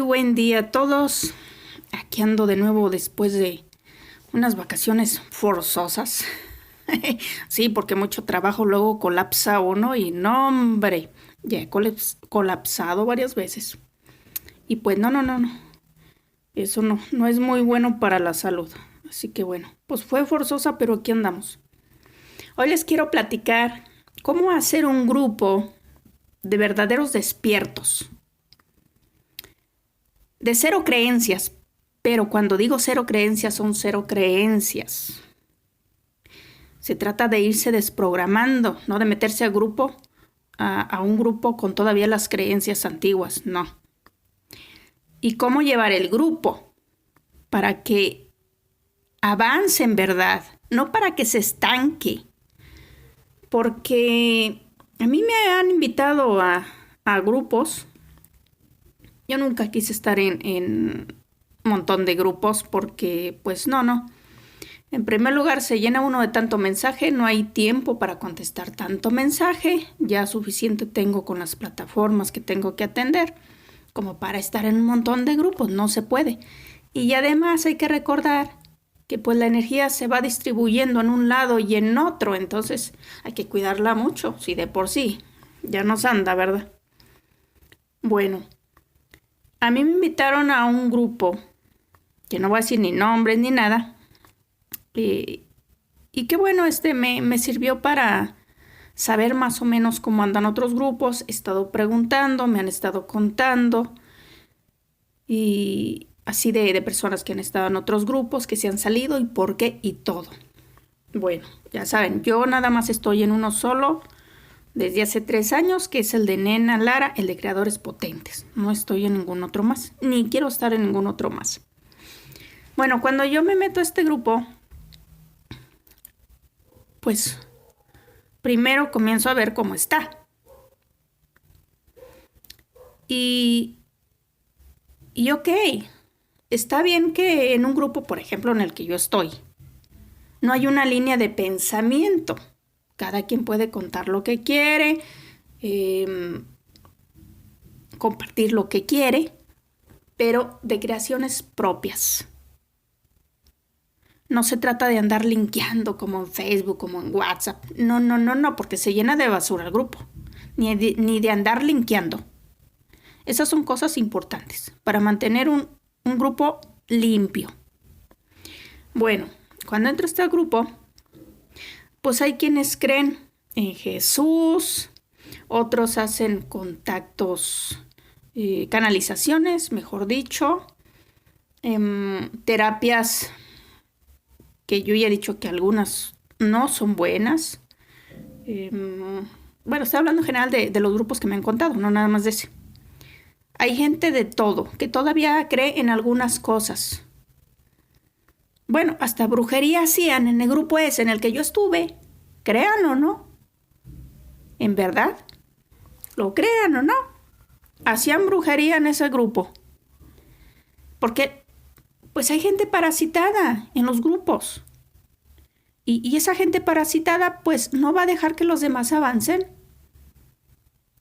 buen día a todos. Aquí ando de nuevo después de unas vacaciones forzosas. Sí, porque mucho trabajo luego colapsa uno y no, hombre, ya he colapsado varias veces. Y pues no. Eso no es muy bueno para la salud. Así que bueno, pues fue forzosa, pero aquí andamos. Hoy les quiero platicar cómo hacer un grupo de verdaderos despiertos. De cero creencias, pero cuando digo cero creencias, son cero creencias. Se trata de irse desprogramando, no de meterse a un grupo con todavía las creencias antiguas, no. ¿Y cómo llevar el grupo? Para que avance en verdad, no para que se estanque. Porque a mí me han invitado a grupos. Yo nunca quise estar en un montón de grupos porque, pues no. En primer lugar, se llena uno de tanto mensaje, no hay tiempo para contestar tanto mensaje. Ya suficiente tengo con las plataformas que tengo que atender como para estar en un montón de grupos, no se puede. Y además hay que recordar que pues la energía se va distribuyendo en un lado y en otro, entonces hay que cuidarla mucho, si de por sí ya nos anda, ¿verdad? Bueno. A mí me invitaron a un grupo, que no voy a decir ni nombres ni nada, y qué bueno, me sirvió para saber más o menos cómo andan otros grupos. He estado preguntando, me han estado contando, y así de personas que han estado en otros grupos, que se han salido y por qué y todo. Bueno, ya saben, yo nada más estoy en uno solo, desde hace 3 años, que es el de Nena Lara, el de Creadores Potentes. No estoy en ningún otro más, ni quiero estar en ningún otro más. Bueno, cuando yo me meto a este grupo, pues primero comienzo a ver cómo está. Y ok, está bien que en un grupo, por ejemplo, en el que yo estoy, no hay una línea de pensamiento. Cada quien puede contar lo que quiere, compartir lo que quiere, pero de creaciones propias. No se trata de andar linkeando como en Facebook, como en WhatsApp. No, porque se llena de basura el grupo. Ni de andar linkeando. Esas son cosas importantes para mantener un grupo limpio. Bueno, cuando entro a este grupo, pues hay quienes creen en Jesús, otros hacen contactos, canalizaciones, mejor dicho, terapias que yo ya he dicho que algunas no son buenas. Bueno, estoy hablando en general de los grupos que me han contado, no nada más de ese. Hay gente de todo que todavía cree en algunas cosas. Bueno, hasta brujería hacían en el grupo ese en el que yo estuve. Créanlo o no. En verdad, lo crean o no. Hacían brujería en ese grupo. Porque, pues hay gente parasitada en los grupos. Y esa gente parasitada, pues no va a dejar que los demás avancen.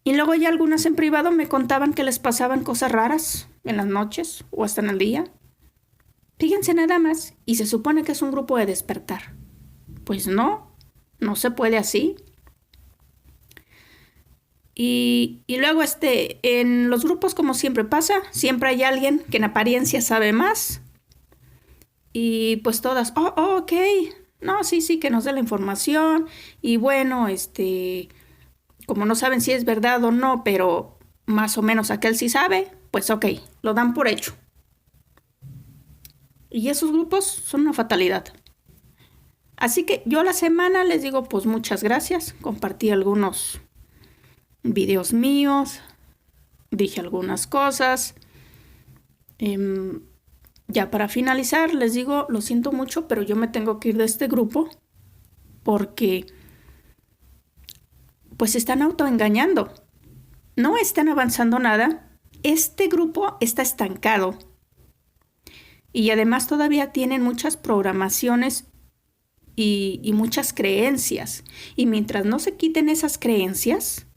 Y luego ya algunas en privado me contaban que les pasaban cosas raras en las noches o hasta en el día. Fíjense nada más, y se supone que es un grupo de despertar. Pues no se puede así. Y luego en los grupos, como siempre pasa, siempre hay alguien que en apariencia sabe más. Y pues todas, ok, no, sí, que nos dé la información. Y bueno, como no saben si es verdad o no, pero más o menos aquel sí sabe, pues ok, lo dan por hecho. Y esos grupos son una fatalidad. Así que yo a la semana les digo, pues muchas gracias. Compartí algunos videos míos, dije algunas cosas. Ya para finalizar, les digo, lo siento mucho, pero yo me tengo que ir de este grupo porque pues se están autoengañando. No están avanzando nada. Este grupo está estancado. Y además todavía tienen muchas programaciones y muchas creencias. Y mientras no se quiten esas creencias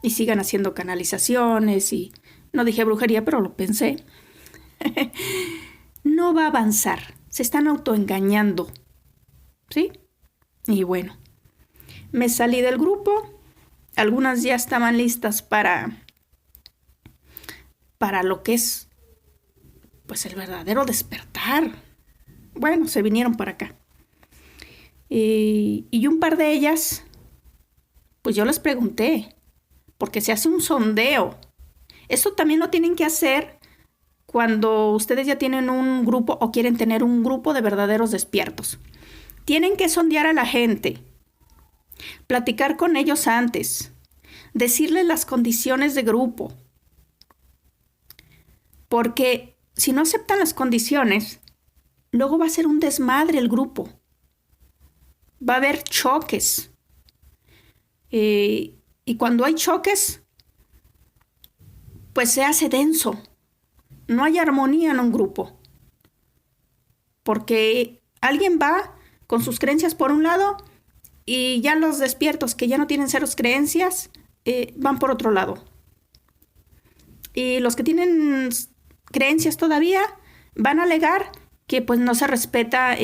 y sigan haciendo canalizaciones y no dije brujería, pero lo pensé, no va a avanzar. Se están autoengañando. ¿Sí? Y bueno, me salí del grupo. Algunas ya estaban listas para lo que es, pues, el verdadero despertar. Bueno, se vinieron para acá. Y un par de ellas, pues yo les pregunté, porque se hace un sondeo. Esto también lo tienen que hacer cuando ustedes ya tienen un grupo o quieren tener un grupo de verdaderos despiertos. Tienen que sondear a la gente, platicar con ellos antes, decirles las condiciones de grupo. Porque si no aceptan las condiciones, luego va a ser un desmadre el grupo. Va a haber choques. Y cuando hay choques, pues se hace denso. No hay armonía en un grupo. Porque alguien va con sus creencias por un lado y ya los despiertos que ya no tienen ceros creencias van por otro lado. Y los que tienen creencias todavía van a alegar que pues no se respeta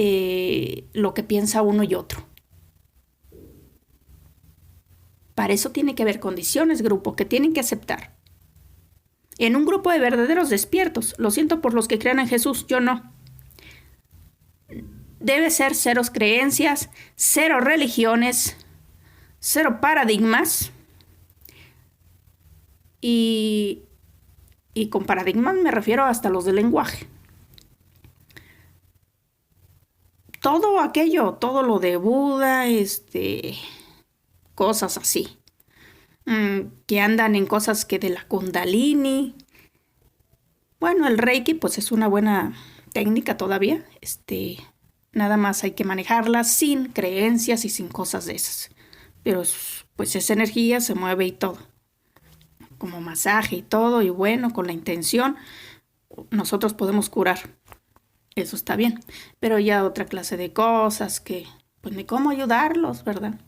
lo que piensa uno y otro. Para eso tiene que haber condiciones, grupo, que tienen que aceptar. En un grupo de verdaderos despiertos, lo siento por los que crean en Jesús, yo no. Debe ser cero creencias, cero religiones, cero paradigmas. Y con paradigmas me refiero hasta los del lenguaje. Todo aquello, todo lo de Buda, cosas así. Que andan en cosas que de la Kundalini. Bueno, el Reiki pues es una buena técnica todavía. Nada más hay que manejarla sin creencias y sin cosas de esas. Pero pues esa energía se mueve y todo. Como masaje y todo, y bueno, con la intención, nosotros podemos curar. Eso está bien. Pero ya otra clase de cosas que, pues ni cómo ayudarlos, ¿verdad?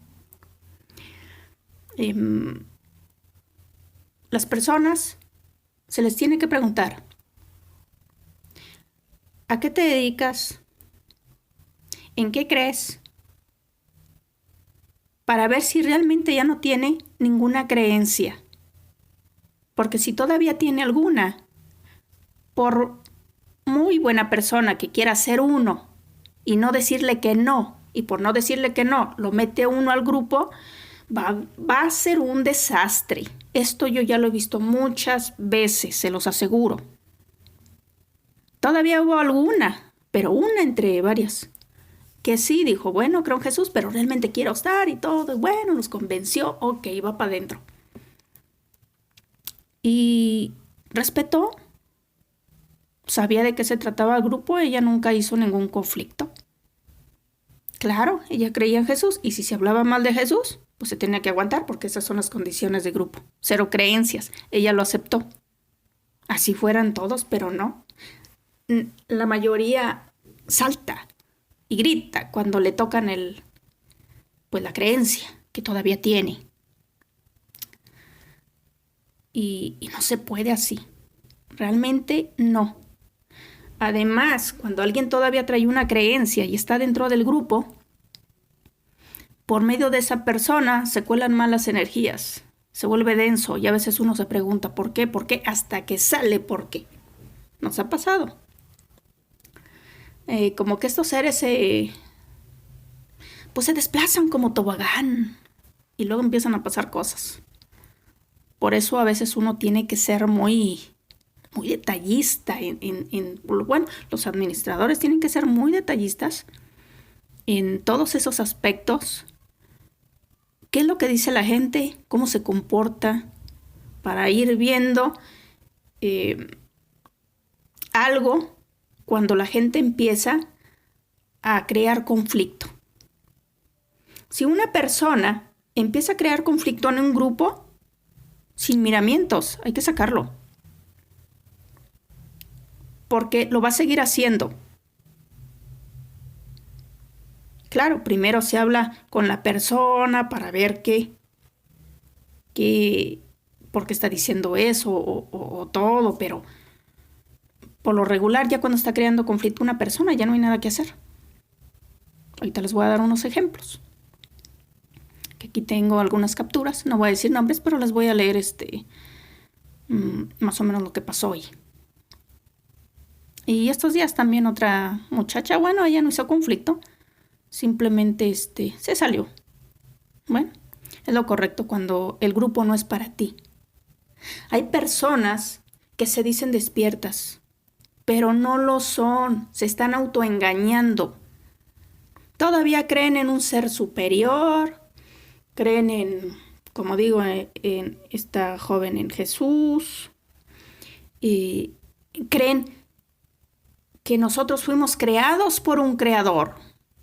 Las personas se les tiene que preguntar, ¿a qué te dedicas? ¿En qué crees? Para ver si realmente ya no tiene ninguna creencia. Porque si todavía tiene alguna, por muy buena persona que quiera ser uno y no decirle que no, y por no decirle que no, lo mete uno al grupo, va a ser un desastre. Esto yo ya lo he visto muchas veces, se los aseguro. Todavía hubo alguna, pero una entre varias, que sí dijo, bueno, creo en Jesús, pero realmente quiero estar y todo. Y bueno, nos convenció, ok, va para adentro. Y respetó, sabía de qué se trataba el grupo, ella nunca hizo ningún conflicto. Claro, ella creía en Jesús y si se hablaba mal de Jesús, pues se tenía que aguantar porque esas son las condiciones de grupo. Cero creencias, ella lo aceptó. Así fueran todos, pero no. La mayoría salta y grita cuando le tocan pues la creencia que todavía tiene. Y no se puede así. Realmente no. Además, cuando alguien todavía trae una creencia y está dentro del grupo, por medio de esa persona se cuelan malas energías. Se vuelve denso y a veces uno se pregunta ¿por qué? ¿Por qué? Hasta que sale ¿por qué? Nos ha pasado. Como que estos seres pues se desplazan como tobogán y luego empiezan a pasar cosas. Por eso a veces uno tiene que ser muy detallista. Bueno, los administradores tienen que ser muy detallistas en todos esos aspectos. ¿Qué es lo que dice la gente? ¿Cómo se comporta? Para ir viendo algo cuando la gente empieza a crear conflicto. Si una persona empieza a crear conflicto en un grupo, sin miramientos, hay que sacarlo. Porque lo va a seguir haciendo. Claro, primero se habla con la persona para ver por qué está diciendo eso o todo, pero Por lo regular, ya cuando está creando conflicto una persona, ya no hay nada que hacer. Ahorita les voy a dar unos ejemplos. Que aquí tengo algunas capturas. No voy a decir nombres, pero les voy a leer más o menos lo que pasó hoy. Y estos días también otra muchacha, bueno, ella no hizo conflicto. Simplemente se salió. Bueno, es lo correcto cuando el grupo no es para ti. Hay personas que se dicen despiertas, pero no lo son, se están autoengañando. Todavía creen en un ser superior, creen en, como digo, en esta joven en Jesús, y creen que nosotros fuimos creados por un creador.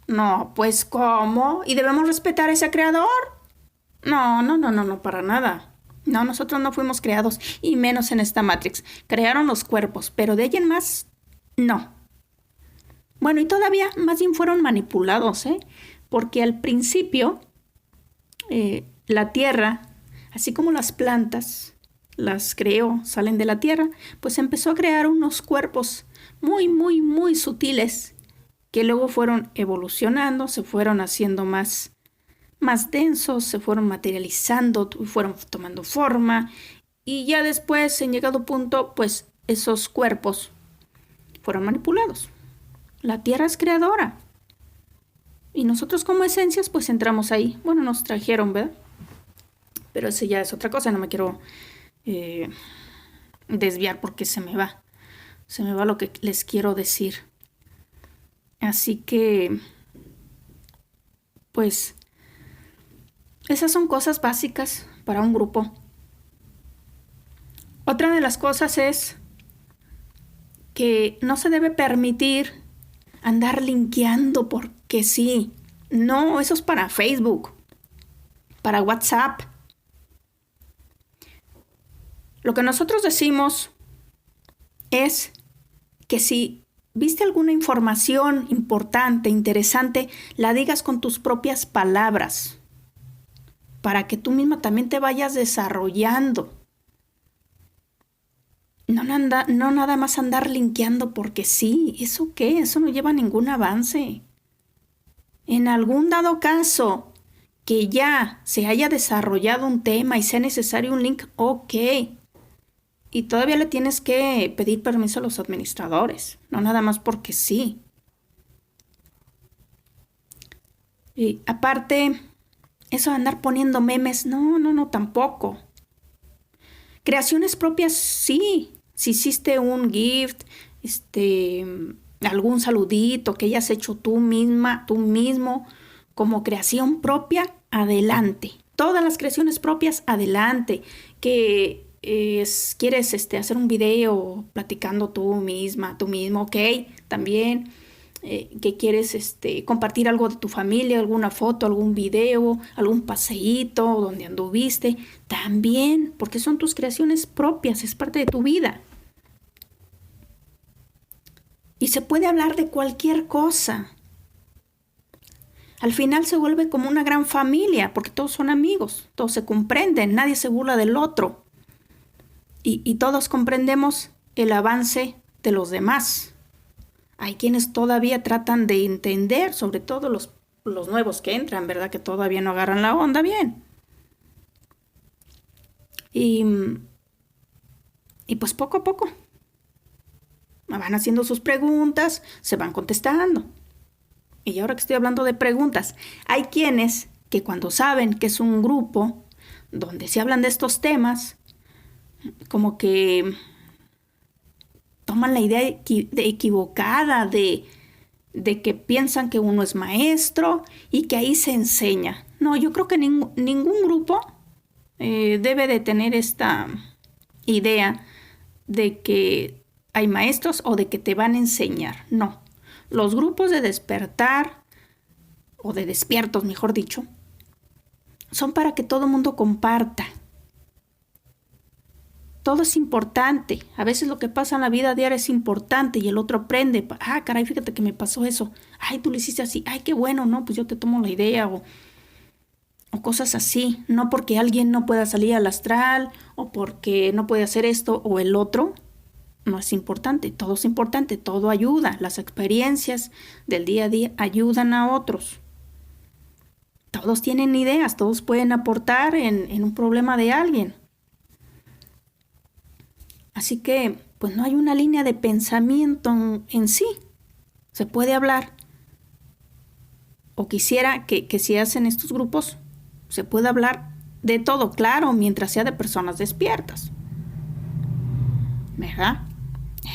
No, pues ¿cómo? ¿Y debemos respetar a ese creador? No, para nada. No, nosotros no fuimos creados, y menos en esta Matrix. Crearon los cuerpos, pero de ahí en más, no. Bueno, y todavía más bien fueron manipulados, porque al principio la tierra, así como las plantas, las creó, salen de la tierra, pues empezó a crear unos cuerpos muy, muy, muy sutiles que luego fueron evolucionando, se fueron haciendo más densos, se fueron materializando, fueron tomando forma, y ya después, en llegado punto, pues esos cuerpos fueron manipulados. La tierra es creadora. Y nosotros como esencias, pues entramos ahí. Bueno, nos trajeron, ¿verdad? Pero eso ya es otra cosa, no me quiero desviar porque se me va. Se me va lo que les quiero decir. Así que, pues, esas son cosas básicas para un grupo. Otra de las cosas es que no se debe permitir andar linkeando porque sí. No, eso es para Facebook, para WhatsApp. Lo que nosotros decimos es que si viste alguna información importante, interesante, la digas con tus propias palabras, para que tú misma también te vayas desarrollando. No nada más andar linkeando porque sí. ¿Eso qué? Eso no lleva a ningún avance. En algún dado caso que ya se haya desarrollado un tema y sea necesario un link, ok. Y todavía le tienes que pedir permiso a los administradores. No nada más porque sí. Y aparte, eso de andar poniendo memes, no, tampoco. Creaciones propias, sí. Si hiciste un gift, algún saludito que hayas hecho tú misma, tú mismo, como creación propia, adelante. Todas las creaciones propias, adelante. Que quieres hacer un video platicando tú misma, tú mismo, ok, también. Que quieres compartir algo de tu familia, alguna foto, algún video, algún paseíto donde anduviste, también, porque son tus creaciones propias, es parte de tu vida. Y se puede hablar de cualquier cosa. Al final se vuelve como una gran familia, porque todos son amigos, todos se comprenden, nadie se burla del otro. Y todos comprendemos el avance de los demás. Hay quienes todavía tratan de entender, sobre todo los nuevos que entran, ¿verdad? Que todavía no agarran la onda bien. Y pues poco a poco van haciendo sus preguntas, se van contestando. Y ahora que estoy hablando de preguntas, hay quienes que cuando saben que es un grupo donde se hablan de estos temas, como que toman la idea equivocada de que piensan que uno es maestro y que ahí se enseña. No, yo creo que ningún grupo debe de tener esta idea de que hay maestros o de que te van a enseñar. No, los grupos de despertar, o de despiertos, mejor dicho, son para que todo el mundo comparta. Todo es importante. A veces lo que pasa en la vida diaria es importante y el otro aprende. Ah, caray, fíjate que me pasó eso. Ay, tú lo hiciste así. Ay, qué bueno, ¿no? Pues yo te tomo la idea o cosas así. No porque alguien no pueda salir al astral o porque no puede hacer esto o el otro. no es importante, todo es importante, todo ayuda. Las experiencias del día a día ayudan a otros. Todos tienen ideas, todos pueden aportar en un problema de alguien. Así que, pues no hay una línea de pensamiento en sí. Se puede hablar. O quisiera que si hacen estos grupos, se pueda hablar de todo, claro, mientras sea de personas despiertas. ¿Verdad?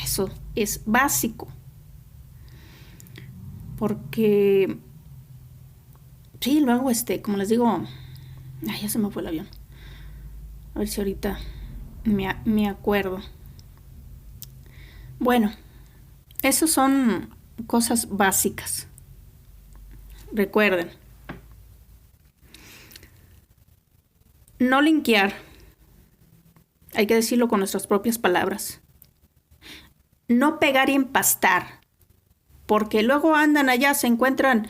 Eso es básico. Porque, sí, luego, como les digo, ya se me fue el avión. A ver si ahorita me acuerdo. Bueno, esas son cosas básicas. Recuerden. No linkear. Hay que decirlo con nuestras propias palabras. No pegar y empastar. Porque luego andan allá, se encuentran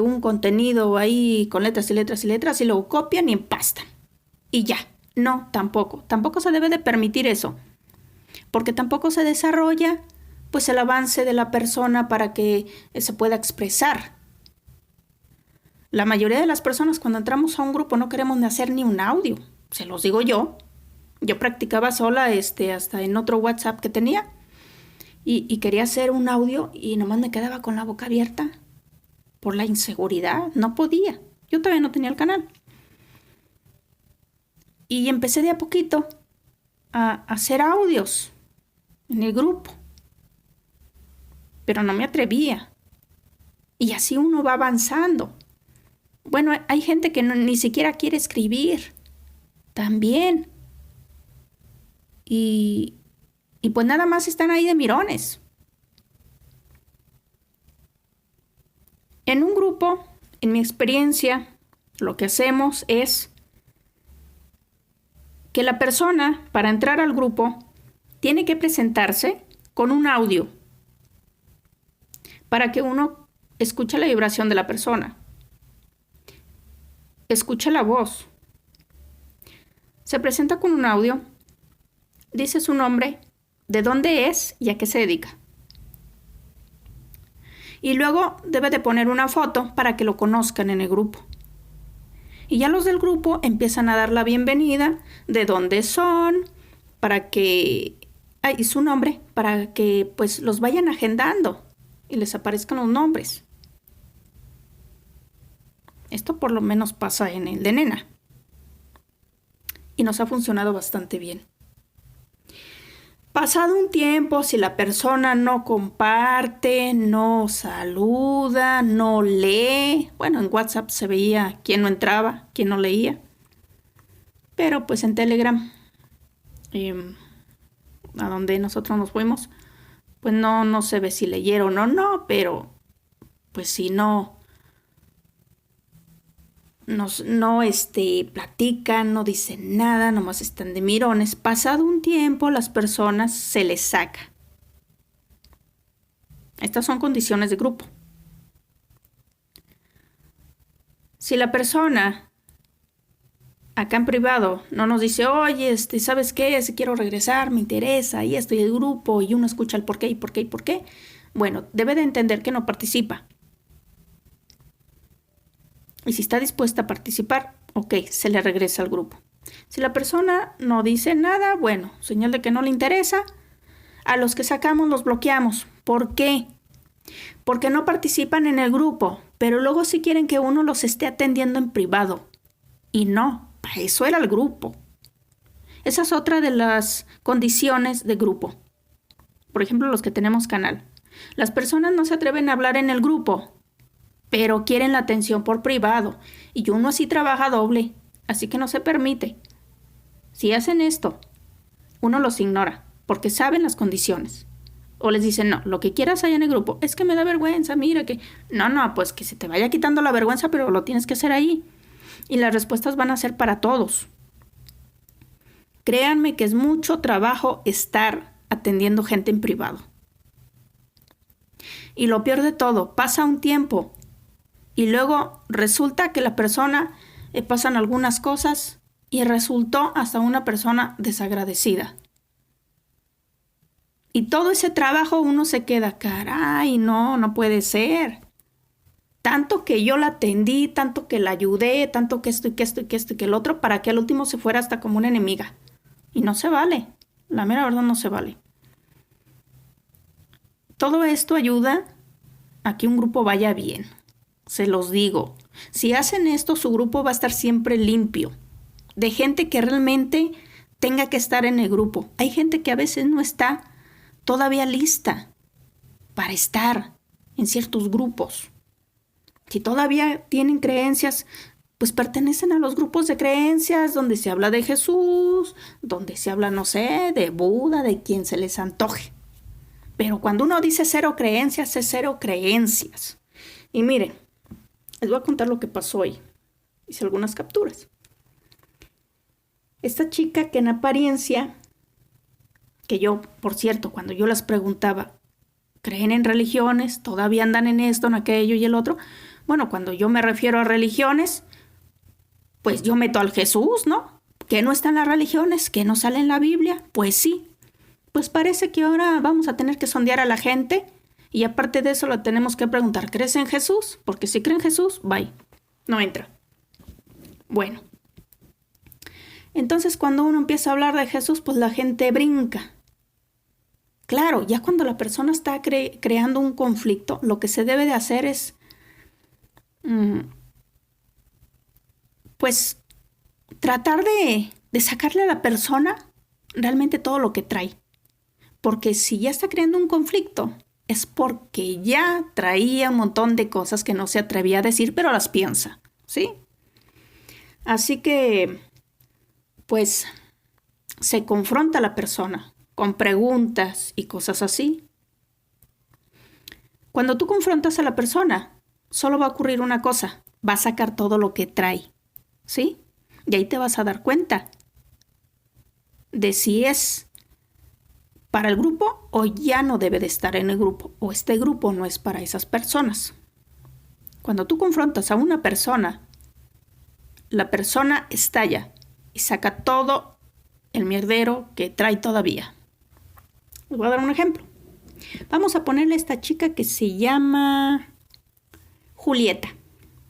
un contenido ahí con letras y letras y letras y luego copian y empastan. Y ya. No, tampoco. Tampoco se debe de permitir eso. Porque tampoco se desarrolla pues el avance de la persona para que se pueda expresar. La mayoría de las personas cuando entramos a un grupo no queremos ni hacer ni un audio. Se los digo yo. Yo practicaba sola hasta en otro WhatsApp que tenía y quería hacer un audio y nomás me quedaba con la boca abierta por la inseguridad. No podía. Yo todavía no tenía el canal. Y empecé de a poquito a hacer audios en el grupo. Pero no me atrevía. Y así uno va avanzando. Bueno, hay gente que ni siquiera quiere escribir. También. Y pues nada más están ahí de mirones. En un grupo, en mi experiencia, lo que hacemos es que la persona, para entrar al grupo, tiene que presentarse con un audio para que uno escuche la vibración de la persona. Escuche la voz. Se presenta con un audio, dice su nombre, de dónde es y a qué se dedica. Y luego debe de poner una foto para que lo conozcan en el grupo. Y ya los del grupo empiezan a dar la bienvenida, de dónde son, y su nombre, para que pues los vayan agendando y les aparezcan los nombres. Esto por lo menos pasa en el de Nena. Y nos ha funcionado bastante bien. Pasado un tiempo, si la persona no comparte, no saluda, no lee, bueno, en WhatsApp se veía quién no entraba, quién no leía. Pero pues en Telegram, a donde nosotros nos fuimos, pues no se ve si leyeron o no, pero pues si no platican, no dicen nada, nomás están de mirones. Pasado un tiempo, las personas se les saca. Estas son condiciones de grupo. Si la persona acá en privado no nos dice, oye, ¿sabes qué? Si quiero regresar, me interesa, y esto y el grupo, y uno escucha el por qué, y por qué, y por qué, bueno, debe de entender que no participa. Y si está dispuesta a participar, ok, se le regresa al grupo. Si la persona no dice nada, bueno, señal de que no le interesa, a los que sacamos los bloqueamos. ¿Por qué? Porque no participan en el grupo, pero luego sí quieren que uno los esté atendiendo en privado. Y no, para eso era el grupo. Esa es otra de las condiciones de grupo. Por ejemplo, los que tenemos canal. Las personas no se atreven a hablar en el grupo, pero quieren la atención por privado. Y uno así trabaja doble, así que no se permite. Si hacen esto, uno los ignora, porque saben las condiciones. O les dicen, no, lo que quieras allá en el grupo, es que me da vergüenza, mira que... No, pues que se te vaya quitando la vergüenza, pero lo tienes que hacer ahí. Y las respuestas van a ser para todos. Créanme que es mucho trabajo estar atendiendo gente en privado. Y lo peor de todo, pasa un tiempo y luego resulta que la persona pasan algunas cosas y resultó hasta una persona desagradecida. Y todo ese trabajo uno se queda, caray, no puede ser. Tanto que yo la atendí, tanto que la ayudé, tanto que esto y que esto y que esto y que el otro, para que al último se fuera hasta como una enemiga. Y no se vale. La mera verdad no se vale. Todo esto ayuda a que un grupo vaya bien. Se los digo. Si hacen esto, su grupo va a estar siempre limpio. De gente que realmente tenga que estar en el grupo. Hay gente que a veces no está todavía lista para estar en ciertos grupos. Si todavía tienen creencias, pues pertenecen a los grupos de creencias donde se habla de Jesús, donde se habla, no sé, de Buda, de quien se les antoje. Pero cuando uno dice cero creencias, es cero creencias. Y miren, les voy a contar lo que pasó hoy. Hice algunas capturas. Esta chica que en apariencia, que yo, por cierto, cuando yo las preguntaba, ¿creen en religiones? ¿Todavía andan en esto, en aquello y el otro? Bueno, cuando yo me refiero a religiones, pues yo meto al Jesús, ¿no? ¿Que no están las religiones? ¿Que no sale en la Biblia? Pues sí. Pues parece que ahora vamos a tener que sondear a la gente y aparte de eso la tenemos que preguntar, ¿crees en Jesús? Porque si cree en Jesús, bye, no entra. Bueno, entonces cuando uno empieza a hablar de Jesús, pues la gente brinca. Claro, ya cuando la persona está creando un conflicto, lo que se debe de hacer es, pues, tratar de sacarle a la persona realmente todo lo que trae. Porque si ya está creando un conflicto, es porque ya traía un montón de cosas que no se atrevía a decir, pero las piensa, ¿sí? Así que, pues, se confronta a la persona con preguntas y cosas así. Cuando tú confrontas a la persona, solo va a ocurrir una cosa, va a sacar todo lo que trae, ¿sí? Y ahí te vas a dar cuenta de si es para el grupo o ya no debe de estar en el grupo o este grupo no es para esas personas. Cuando tú confrontas a una persona, la persona estalla y saca todo el mierdero que trae todavía. Les voy a dar un ejemplo. Vamos a ponerle a esta chica que se llama Julieta.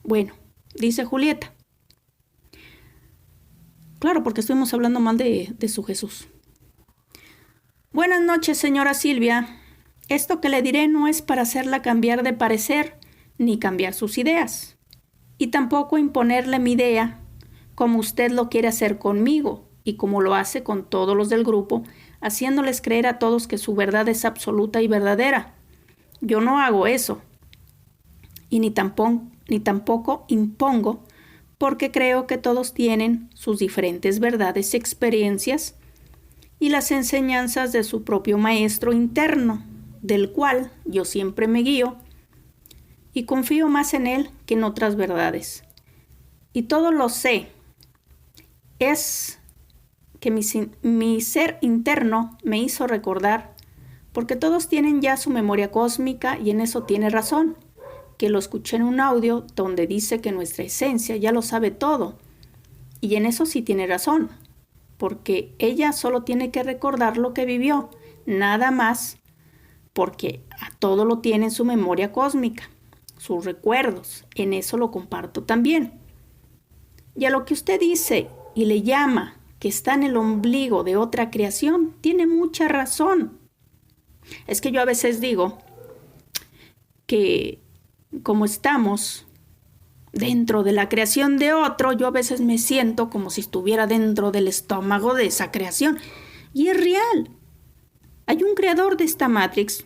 Bueno, dice Julieta. Claro, porque estuvimos hablando mal de su Jesús. Buenas noches, señora Silvia. Esto que le diré no es para hacerla cambiar de parecer ni cambiar sus ideas. Y tampoco imponerle mi idea como usted lo quiere hacer conmigo y como lo hace con todos los del grupo, haciéndoles creer a todos que su verdad es absoluta y verdadera. Yo no hago eso. Y ni tampoco impongo porque creo que todos tienen sus diferentes verdades y experiencias y las enseñanzas de su propio maestro interno, del cual yo siempre me guío y confío más en él que en otras verdades. Y todo lo sé. Es que mi ser interno me hizo recordar, porque todos tienen ya su memoria cósmica y en eso tiene razón, que lo escuché en un audio donde dice que nuestra esencia ya lo sabe todo. Y en eso sí tiene razón, porque ella solo tiene que recordar lo que vivió, nada más, porque a todo lo tiene en su memoria cósmica, sus recuerdos, en eso lo comparto también. Y a lo que usted dice y le llama que está en el ombligo de otra creación, tiene mucha razón. Es que yo a veces digo que como estamos dentro de la creación de otro, yo a veces me siento como si estuviera dentro del estómago de esa creación. Y es real. Hay un creador de esta Matrix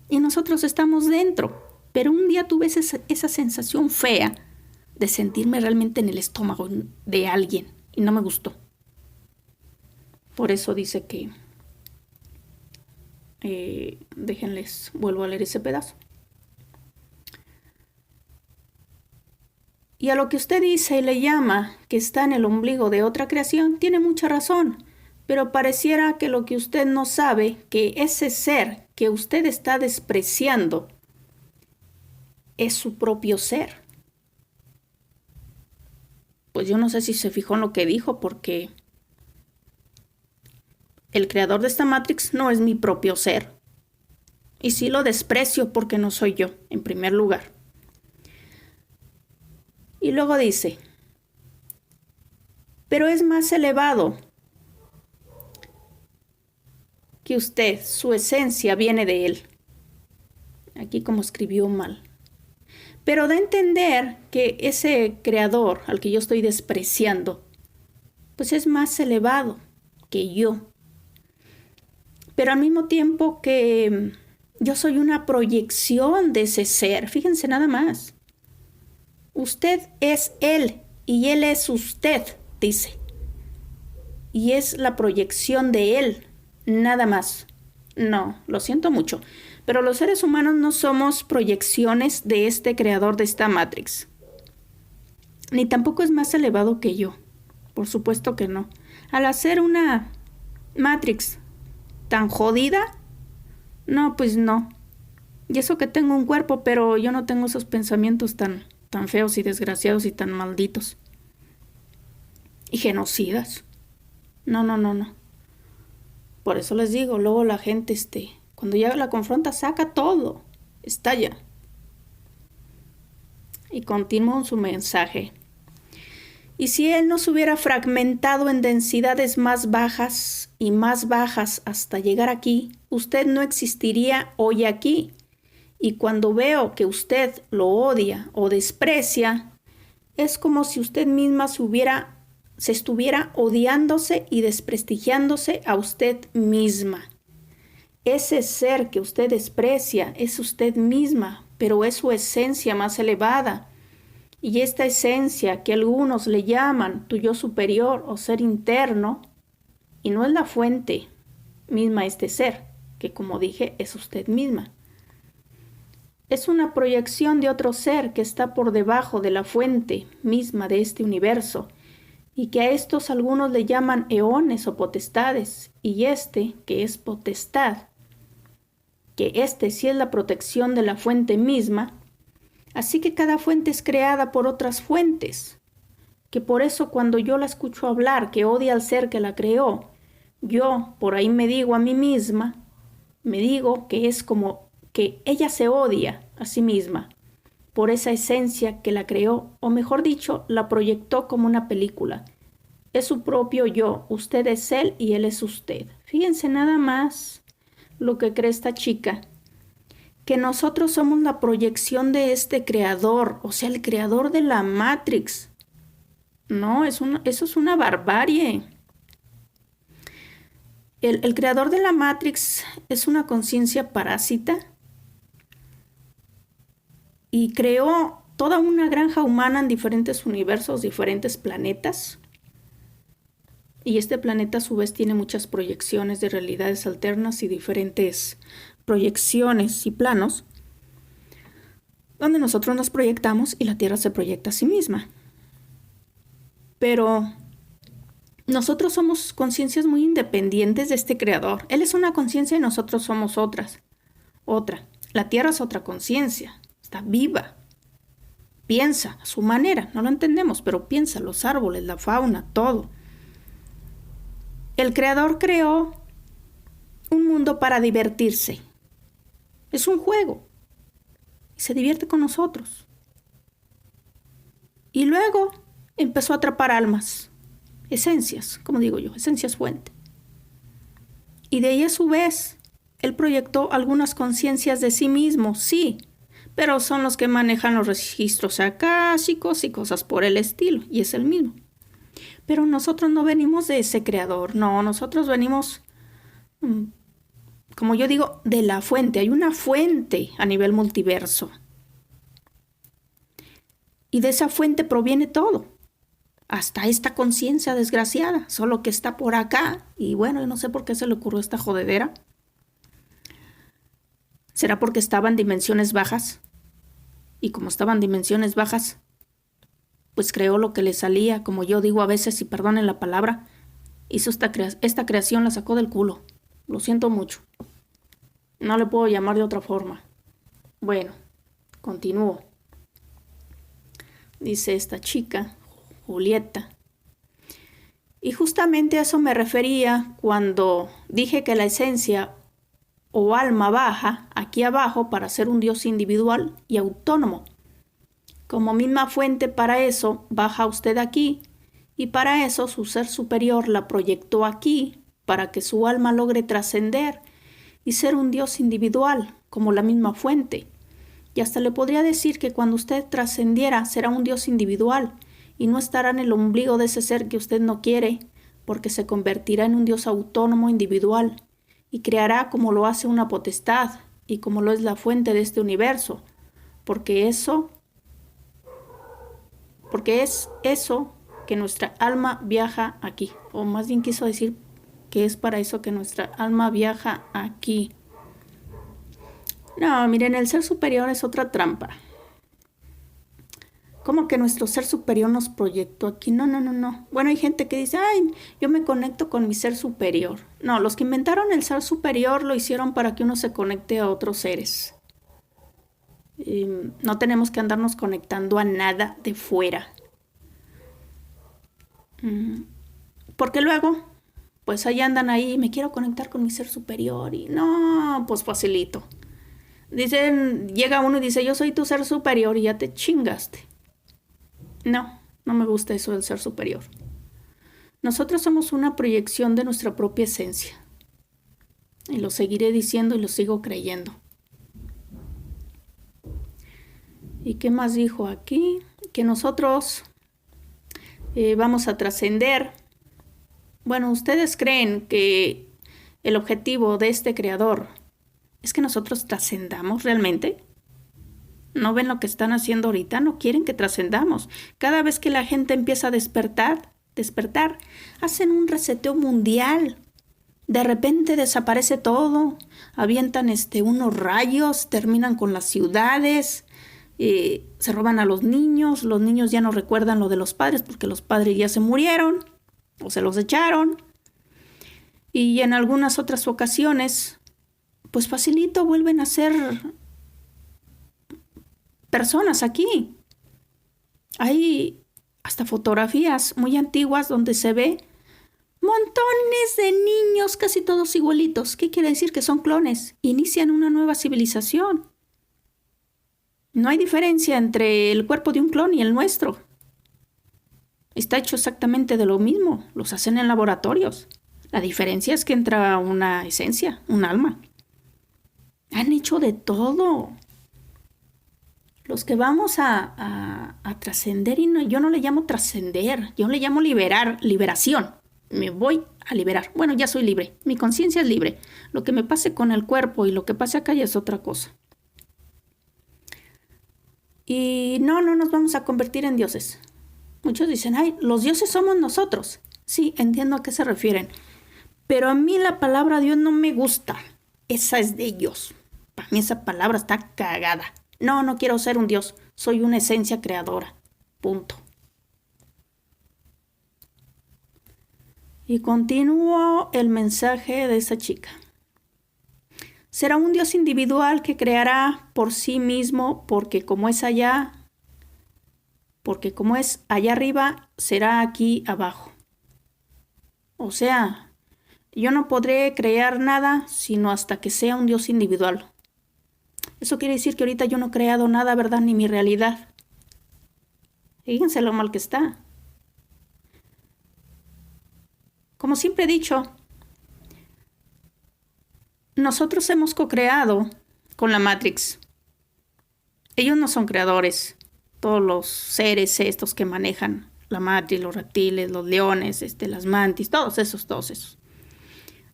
y nosotros estamos dentro. Pero un día tuve esa sensación fea de sentirme realmente en el estómago de alguien y no me gustó. Por eso dice que... déjenles, vuelvo a leer ese pedazo. Y a lo que usted dice y le llama que está en el ombligo de otra creación, tiene mucha razón, pero pareciera que lo que usted no sabe, que ese ser que usted está despreciando, es su propio ser. Pues yo no sé si se fijó en lo que dijo, porque el creador de esta Matrix no es mi propio ser. Y sí lo desprecio porque no soy yo, en primer lugar. Y luego dice, pero es más elevado que usted, su esencia viene de él. Aquí como escribió mal. Pero da a entender que ese creador al que yo estoy despreciando, pues es más elevado que yo. Pero al mismo tiempo que yo soy una proyección de ese ser. Fíjense nada más. Usted es él y él es usted, dice. Y es la proyección de él, nada más. No, lo siento mucho. Pero los seres humanos no somos proyecciones de este creador de esta Matrix. Ni tampoco es más elevado que yo. Por supuesto que no. Al hacer una Matrix tan jodida, no, pues no. Y eso que tengo un cuerpo, pero yo no tengo esos pensamientos tan feos y desgraciados y tan malditos. Y genocidas. No. Por eso les digo, luego la gente, cuando ya la confronta, saca todo. Estalla. Y continúa su mensaje. Y si él no se hubiera fragmentado en densidades más bajas y más bajas hasta llegar aquí, usted no existiría hoy aquí. Y cuando veo que usted lo odia o desprecia, es como si usted misma se estuviera odiándose y desprestigiándose a usted misma. Ese ser que usted desprecia es usted misma, pero es su esencia más elevada. Y esta esencia que algunos le llaman tu yo superior o ser interno, y no es la fuente misma este ser, que como dije es usted misma. Es una proyección de otro ser que está por debajo de la fuente misma de este universo, y que a estos algunos le llaman eones o potestades, y que es potestad, que sí es la protección de la fuente misma. Así que cada fuente es creada por otras fuentes, que por eso cuando yo la escucho hablar que odia al ser que la creó, yo por ahí me digo a mí misma, me digo que es como que ella se odia a sí misma por esa esencia que la creó, o mejor dicho, la proyectó como una película. Es su propio yo, usted es él y él es usted. Fíjense nada más lo que cree esta chica, que nosotros somos la proyección de este creador, o sea, el creador de la Matrix. No, eso es una barbarie. El creador de la Matrix es una conciencia parásita y creó toda una granja humana en diferentes universos, diferentes planetas. Y este planeta a su vez tiene muchas proyecciones de realidades alternas y diferentes proyecciones y planos, donde nosotros nos proyectamos y la Tierra se proyecta a sí misma. Pero nosotros somos conciencias muy independientes de este creador. Él es una conciencia y nosotros somos otra. La Tierra es otra conciencia, está viva, piensa a su manera, no lo entendemos, pero piensa, los árboles, la fauna, todo. El creador creó un mundo para divertirse. Es un juego. Y se divierte con nosotros. Y luego empezó a atrapar almas, esencias, como digo yo, esencias fuente. Y de ahí a su vez, él proyectó algunas conciencias de sí mismo, sí, pero son los que manejan los registros acásicos y cosas por el estilo, y es el mismo. Pero nosotros no venimos de ese creador, no, nosotros venimos, como yo digo, de la fuente. Hay una fuente a nivel multiverso. Y de esa fuente proviene todo. Hasta esta conciencia desgraciada, solo que está por acá. Y bueno, yo no sé por qué se le ocurrió esta jodedera. ¿Será porque estaba en dimensiones bajas? Y como estaba en dimensiones bajas, pues creó lo que le salía, como yo digo a veces, y perdonen la palabra, hizo esta creación, la sacó del culo. Lo siento mucho. No le puedo llamar de otra forma. Bueno, continúo. Dice esta chica, Julieta. Y justamente a eso me refería cuando dije que la esencia o alma baja aquí abajo para ser un Dios individual y autónomo. Como misma fuente para eso, baja usted aquí y para eso su ser superior la proyectó aquí para que su alma logre trascender y ser un Dios individual, como la misma fuente. Y hasta le podría decir que cuando usted trascendiera será un Dios individual y no estará en el ombligo de ese ser que usted no quiere, porque se convertirá en un Dios autónomo individual y creará como lo hace una potestad y como lo es la fuente de este universo, porque es eso que nuestra alma viaja aquí, o más bien quiso decir que es para eso que nuestra alma viaja aquí. No, miren, el ser superior es otra trampa. ¿Cómo que nuestro ser superior nos proyectó aquí? No. Bueno, hay gente que dice, ay, yo me conecto con mi ser superior. No, los que inventaron el ser superior lo hicieron para que uno se conecte a otros seres. No tenemos que andarnos conectando a nada de fuera. Porque luego, pues ahí andan ahí, me quiero conectar con mi ser superior y no, pues facilito. Dicen, llega uno y dice, yo soy tu ser superior y ya te chingaste. No me gusta eso del ser superior. Nosotros somos una proyección de nuestra propia esencia. Y lo seguiré diciendo y lo sigo creyendo. ¿Y qué más dijo aquí? Que nosotros vamos a trascender. Bueno, ¿ustedes creen que el objetivo de este creador es que nosotros trascendamos realmente? ¿No ven lo que están haciendo ahorita? No quieren que trascendamos. Cada vez que la gente empieza a despertar, hacen un reseteo mundial. De repente desaparece todo, avientan unos rayos, terminan con las ciudades, se roban a los niños ya no recuerdan lo de los padres porque los padres ya se murieron o se los echaron. Y en algunas otras ocasiones, pues facilito vuelven a ser personas aquí. Hay hasta fotografías muy antiguas donde se ve montones de niños, casi todos igualitos. ¿Qué quiere decir? Que son clones. Inician una nueva civilización. No hay diferencia entre el cuerpo de un clon y el nuestro. Está hecho exactamente de lo mismo. Los hacen en laboratorios. La diferencia es que entra una esencia, un alma. Han hecho de todo. Los que vamos a trascender, y yo no le llamo trascender, yo le llamo liberación. Me voy a liberar. Bueno, ya soy libre, mi conciencia es libre. Lo que me pase con el cuerpo y lo que pase acá ya es otra cosa. Y no nos vamos a convertir en dioses. Muchos dicen, ay, los dioses somos nosotros. Sí, entiendo a qué se refieren. Pero a mí la palabra Dios no me gusta. Esa es de ellos. Para mí esa palabra está cagada. No quiero ser un dios. Soy una esencia creadora. Punto. Y continúo el mensaje de esa chica. Será un Dios individual que creará por sí mismo, porque como es allá arriba, será aquí abajo. O sea, yo no podré crear nada sino hasta que sea un Dios individual. Eso quiere decir que ahorita yo no he creado nada, ¿verdad? Ni mi realidad. Fíjense lo mal que está. Como siempre he dicho, nosotros hemos co-creado con la Matrix. Ellos no son creadores. Todos los seres estos que manejan la Matrix, los reptiles, los leones, las mantis, todos esos.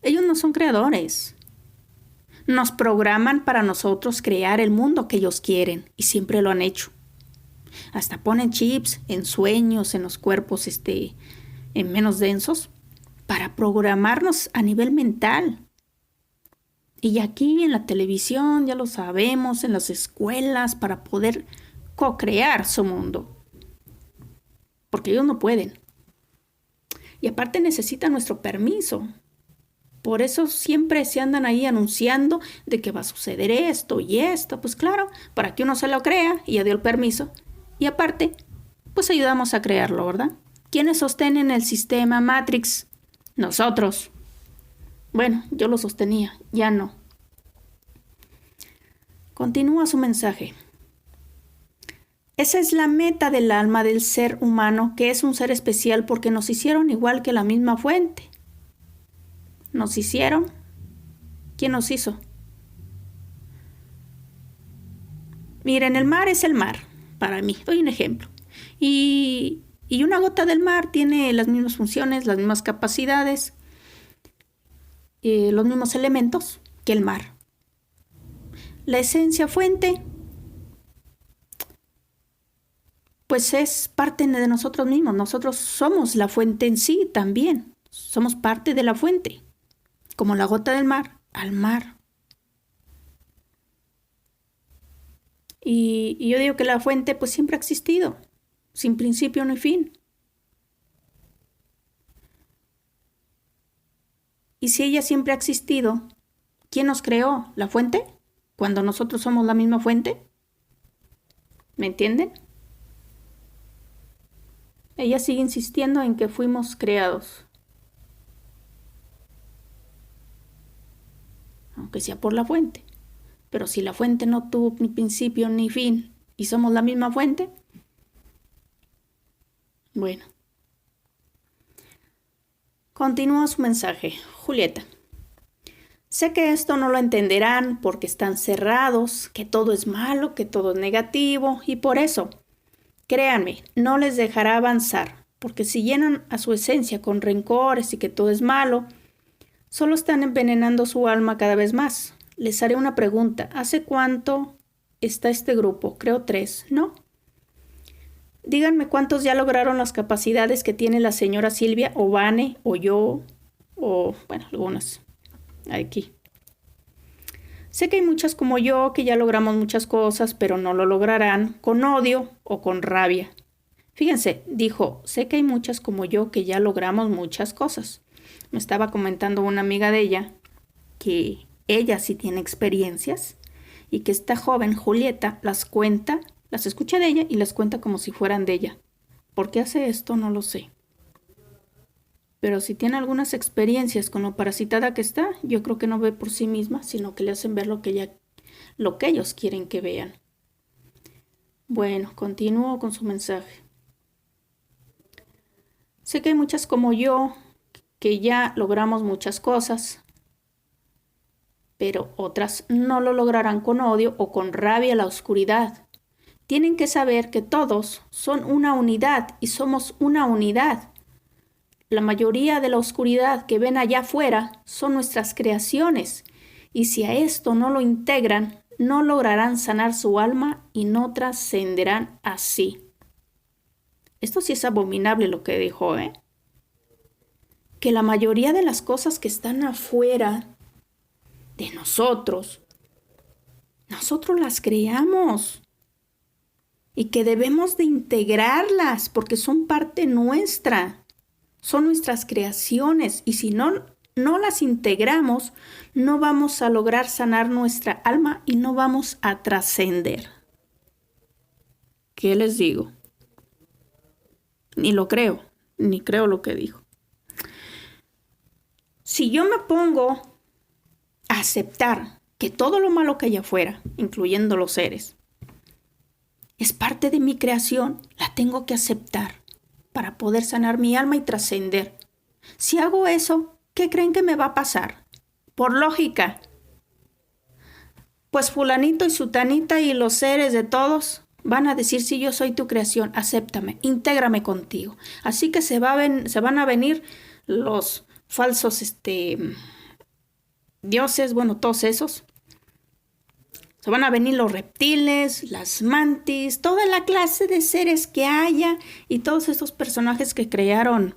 Ellos no son creadores. Nos programan para nosotros crear el mundo que ellos quieren y siempre lo han hecho. Hasta ponen chips en sueños, en los cuerpos en menos densos para programarnos a nivel mental. Y aquí en la televisión, ya lo sabemos, en las escuelas, para poder co-crear su mundo. Porque ellos no pueden. Y aparte necesitan nuestro permiso. Por eso siempre se andan ahí anunciando de que va a suceder esto y esto. Pues claro, para que uno se lo crea y ya dio el permiso. Y aparte, pues ayudamos a crearlo, ¿verdad? ¿Quiénes sostienen el sistema Matrix? Nosotros. Bueno, yo lo sostenía, ya no. Continúa su mensaje. Esa es la meta del alma del ser humano, que es un ser especial porque nos hicieron igual que la misma fuente. ¿Nos hicieron? ¿Quién nos hizo? Miren, el mar es el mar, para mí. Doy un ejemplo. Y una gota del mar tiene las mismas funciones, las mismas capacidades, los mismos elementos que el mar. La esencia fuente, pues es parte de nosotros mismos. Nosotros somos la fuente en sí también. Somos parte de la fuente, como la gota del mar al mar. Y yo digo que la fuente pues siempre ha existido, sin principio ni fin. Y si ella siempre ha existido, ¿quién nos creó? ¿La fuente? Cuando nosotros somos la misma fuente. ¿Me entienden? Ella sigue insistiendo en que fuimos creados. Aunque sea por la fuente. Pero si la fuente no tuvo ni principio ni fin y somos la misma fuente, bueno. Continúa su mensaje. Julieta. Sé que esto no lo entenderán porque están cerrados, que todo es malo, que todo es negativo y por eso, créanme, no les dejará avanzar, porque si llenan a su esencia con rencores y que todo es malo, solo están envenenando su alma cada vez más. Les haré una pregunta. ¿Hace cuánto está este grupo? Creo 3, ¿no? Díganme cuántos ya lograron las capacidades que tiene la señora Silvia, o Vane, o yo, o, bueno, algunas. Aquí. Sé que hay muchas como yo que ya logramos muchas cosas, pero no lo lograrán con odio o con rabia. Fíjense, dijo, sé que hay muchas como yo que ya logramos muchas cosas. Me estaba comentando una amiga de ella que ella sí tiene experiencias y que esta joven Julieta las cuenta, las escucha de ella y las cuenta como si fueran de ella. ¿Por qué hace esto? No lo sé. Pero si tiene algunas experiencias con lo parasitada que está, yo creo que no ve por sí misma, sino que le hacen ver lo que ellos quieren que vean. Bueno, continúo con su mensaje. Sé que hay muchas como yo que ya logramos muchas cosas, pero otras no lo lograrán con odio o con rabia a la oscuridad. Tienen que saber que todos son una unidad y somos una unidad. La mayoría de la oscuridad que ven allá afuera son nuestras creaciones, y si a esto no lo integran, no lograrán sanar su alma y no trascenderán así. Esto sí es abominable lo que dijo, ¿eh? Que la mayoría de las cosas que están afuera de nosotros las creamos y que debemos de integrarlas porque son parte nuestra, son nuestras creaciones y si no las integramos, no vamos a lograr sanar nuestra alma y no vamos a trascender. ¿Qué les digo? Ni lo creo, ni creo lo que dijo. Si yo me pongo a aceptar que todo lo malo que hay afuera, incluyendo los seres, es parte de mi creación, la tengo que aceptar para poder sanar mi alma y trascender. Si hago eso, ¿qué creen que me va a pasar? Por lógica, pues fulanito y sutanita y los seres de todos van a decir, sí, yo soy tu creación, acéptame, intégrame contigo. Así que se van a venir los falsos dioses, bueno, todos esos. Se van a venir los reptiles, las mantis, toda la clase de seres que haya y todos estos personajes que crearon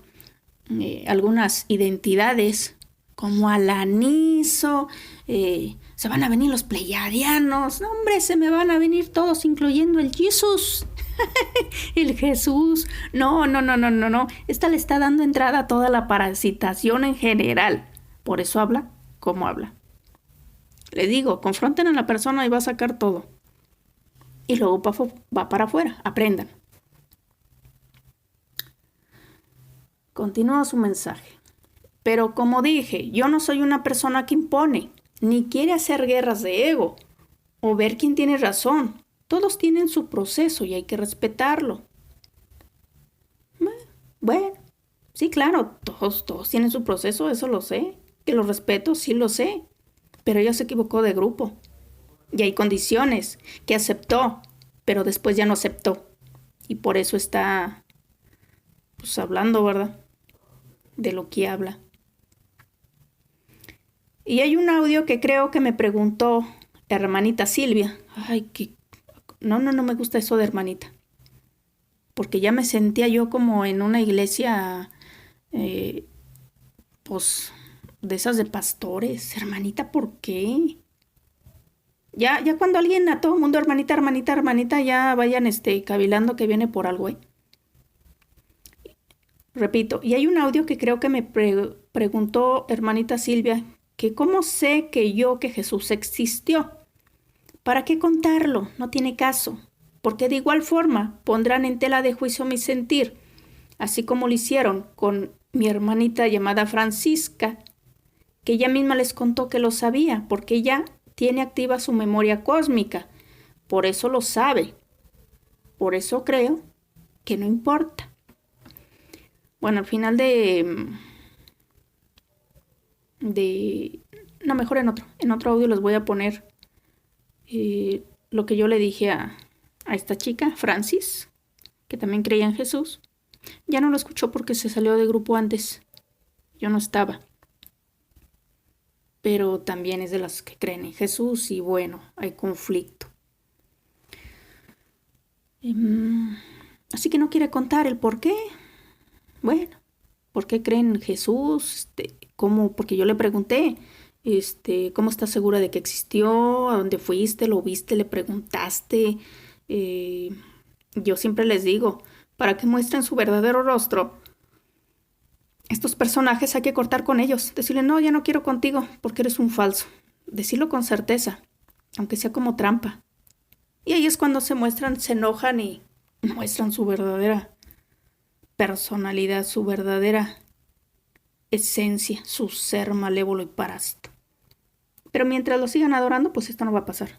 algunas identidades como Alaniso, se van a venir los pleiadianos, no, hombre, se me van a venir todos, incluyendo el Jesús. El Jesús, no. Esta le está dando entrada a toda la parasitación en general. Por eso habla como habla. Le digo, confronten a la persona y va a sacar todo. Y luego va para afuera, aprendan. Continúa su mensaje. Pero como dije, yo no soy una persona que impone, ni quiere hacer guerras de ego o ver quién tiene razón. Todos tienen su proceso y hay que respetarlo. Bueno, sí, claro, todos tienen su proceso, eso lo sé. Que lo respeto, sí lo sé. Pero ella se equivocó de grupo. Y hay condiciones que aceptó, pero después ya no aceptó. Y por eso está, pues, hablando, ¿verdad? De lo que habla. Y hay un audio que creo que me preguntó hermanita Silvia. Ay, que... No me gusta eso de hermanita. Porque ya me sentía yo como en una iglesia, pues, de esas de pastores. Hermanita, ¿por qué? Ya cuando alguien a todo el mundo, hermanita, hermanita, hermanita, ya vayan cavilando que viene por algo, ¿eh? Repito, y hay un audio que creo que me preguntó hermanita Silvia, que cómo sé que Jesús existió. ¿Para qué contarlo? No tiene caso, porque de igual forma pondrán en tela de juicio mi sentir, así como lo hicieron con mi hermanita llamada Francisca, que ella misma les contó que lo sabía, porque ella tiene activa su memoria cósmica, por eso lo sabe, por eso creo que no importa. Bueno, al final no, mejor en otro audio les voy a poner lo que yo le dije a esta chica, Francis, que también creía en Jesús. Ya no lo escuchó porque se salió de grupo antes. Yo no estaba. Pero también es de las que creen en Jesús y bueno, hay conflicto. Así que no quiere contar el por qué. Bueno, ¿por qué creen en Jesús? ¿Cómo? Porque yo le pregunté, ¿cómo estás segura de que existió? ¿A dónde fuiste? ¿Lo viste? ¿Le preguntaste? Yo siempre les digo, para que muestren su verdadero rostro, estos personajes hay que cortar con ellos. Decirle, no, ya no quiero contigo porque eres un falso. Decirlo con certeza, aunque sea como trampa. Y ahí es cuando se muestran, se enojan y muestran su verdadera personalidad, su verdadera esencia, su ser malévolo y parásito. Pero mientras lo sigan adorando, pues esto no va a pasar.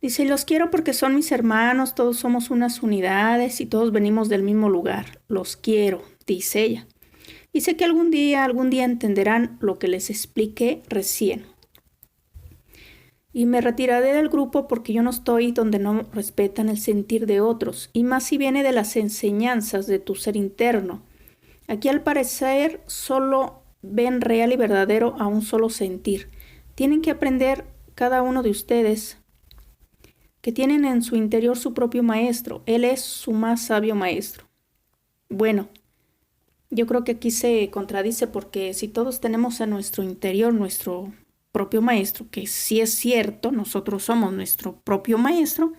Dice, los quiero porque son mis hermanos, todos somos unas unidades y todos venimos del mismo lugar. Los quiero, dice ella. Y sé que algún día entenderán lo que les expliqué recién. Y me retiraré del grupo porque yo no estoy donde no respetan el sentir de otros, y más si viene de las enseñanzas de tu ser interno. Aquí al parecer solo ven real y verdadero a un solo sentir. Tienen que aprender cada uno de ustedes que tienen en su interior su propio maestro. Él es su más sabio maestro. Bueno, yo creo que aquí se contradice porque si todos tenemos en nuestro interior nuestro propio maestro, que sí es cierto, nosotros somos nuestro propio maestro,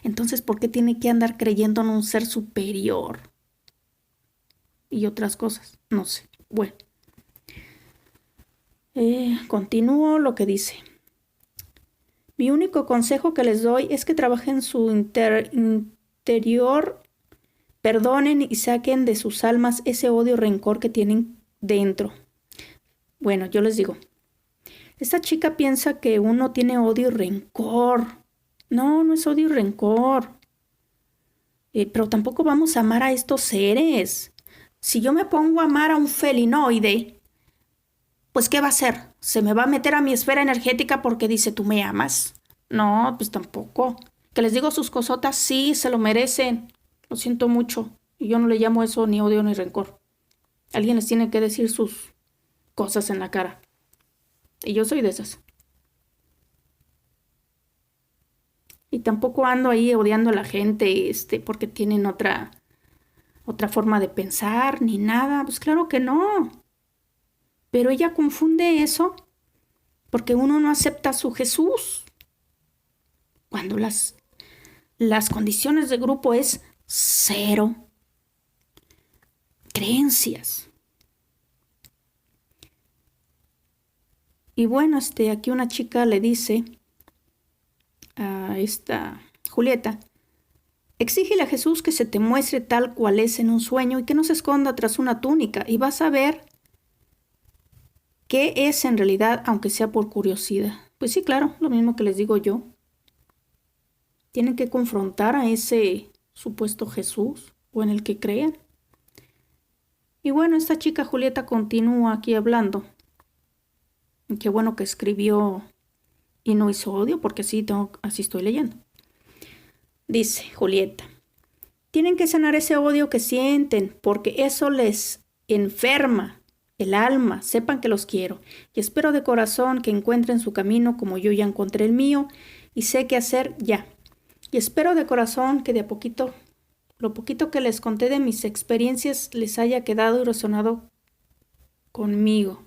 entonces ¿por qué tiene que andar creyendo en un ser superior? Y otras cosas, no sé. Bueno, continúo lo que dice. Mi único consejo que les doy es que trabajen su interior, perdonen y saquen de sus almas ese odio y rencor que tienen dentro. Bueno, yo les digo, esta chica piensa que uno tiene odio y rencor. No, no es odio y rencor. Pero tampoco vamos a amar a estos seres. Si yo me pongo a amar a un felinoide, pues ¿qué va a hacer? ¿Se me va a meter a mi esfera energética porque dice tú me amas? No, pues tampoco. Que les digo sus cosotas, sí, se lo merecen. Lo siento mucho. Y yo no le llamo eso ni odio ni rencor. Alguien les tiene que decir sus cosas en la cara. Y yo soy de esas. Y tampoco ando ahí odiando a la gente, porque tienen otra forma de pensar, ni nada. Pues claro que no. Pero ella confunde eso porque uno no acepta a su Jesús. Cuando las condiciones de grupo es cero creencias. Y bueno, aquí una chica le dice a esta Julieta Exígele a Jesús que se te muestre tal cual es en un sueño y que no se esconda tras una túnica, y vas a ver qué es en realidad, aunque sea por curiosidad. Pues sí, claro, lo mismo que les digo yo. Tienen que confrontar a ese supuesto Jesús o en el que crean. Y bueno, esta chica Julieta continúa aquí hablando. Y qué bueno que escribió y no hizo odio, porque así estoy leyendo. Dice Julieta: tienen que sanar ese odio que sienten, porque eso les enferma el alma. Sepan que los quiero y espero de corazón que encuentren su camino como yo ya encontré el mío y sé qué hacer ya. Y espero de corazón que de a poquito, lo poquito que les conté de mis experiencias les haya quedado y resonado conmigo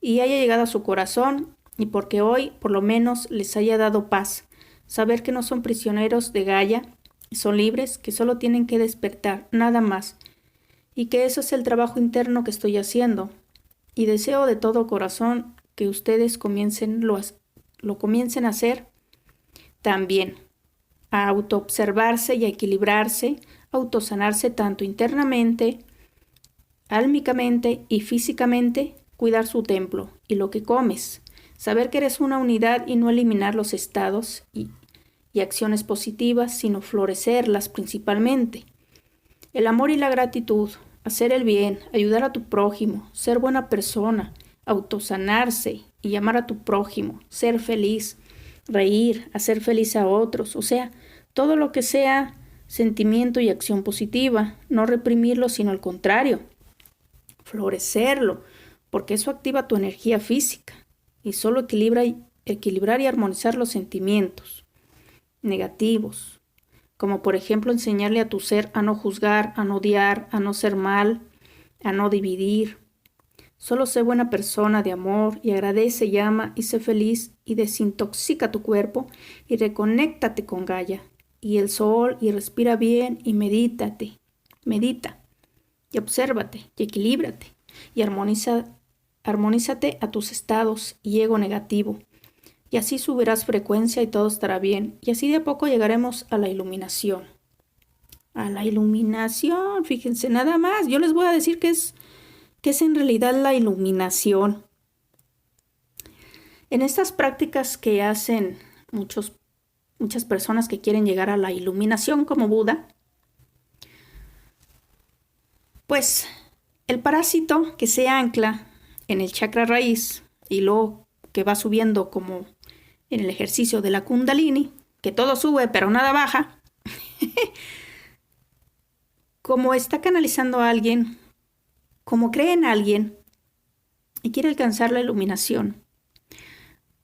y haya llegado a su corazón, y porque hoy por lo menos les haya dado paz, saber que no son prisioneros de Gaia, son libres, que solo tienen que despertar, nada más, y que eso es el trabajo interno que estoy haciendo. Y deseo de todo corazón que ustedes lo comiencen a hacer también, a autoobservarse y a equilibrarse, autosanarse tanto internamente, álmicamente y físicamente, cuidar su templo y lo que comes, saber que eres una unidad y no eliminar los estados y acciones positivas, sino florecerlas principalmente. El amor y la gratitud, hacer el bien, ayudar a tu prójimo, ser buena persona, autosanarse y amar a tu prójimo, ser feliz, reír, hacer feliz a otros, o sea, todo lo que sea sentimiento y acción positiva, no reprimirlo, sino al contrario, florecerlo, porque eso activa tu energía física y solo equilibrar y armonizar los sentimientos negativos, como por ejemplo enseñarle a tu ser a no juzgar, a no odiar, a no ser mal, a no dividir. Solo sé buena persona de amor y agradece y ama y sé feliz y desintoxica tu cuerpo y reconéctate con Gaia y el sol y respira bien y medita y obsérvate y equilíbrate y armonízate a tus estados y ego negativo. Y así subirás frecuencia y todo estará bien. Y así de a poco llegaremos a la iluminación. A la iluminación, fíjense, nada más. Yo les voy a decir qué es en realidad la iluminación. En estas prácticas que hacen muchas personas que quieren llegar a la iluminación como Buda, pues el parásito que se ancla en el chakra raíz y luego que va subiendo como en el ejercicio de la Kundalini, que todo sube pero nada baja, como está canalizando a alguien, como cree en alguien y quiere alcanzar la iluminación,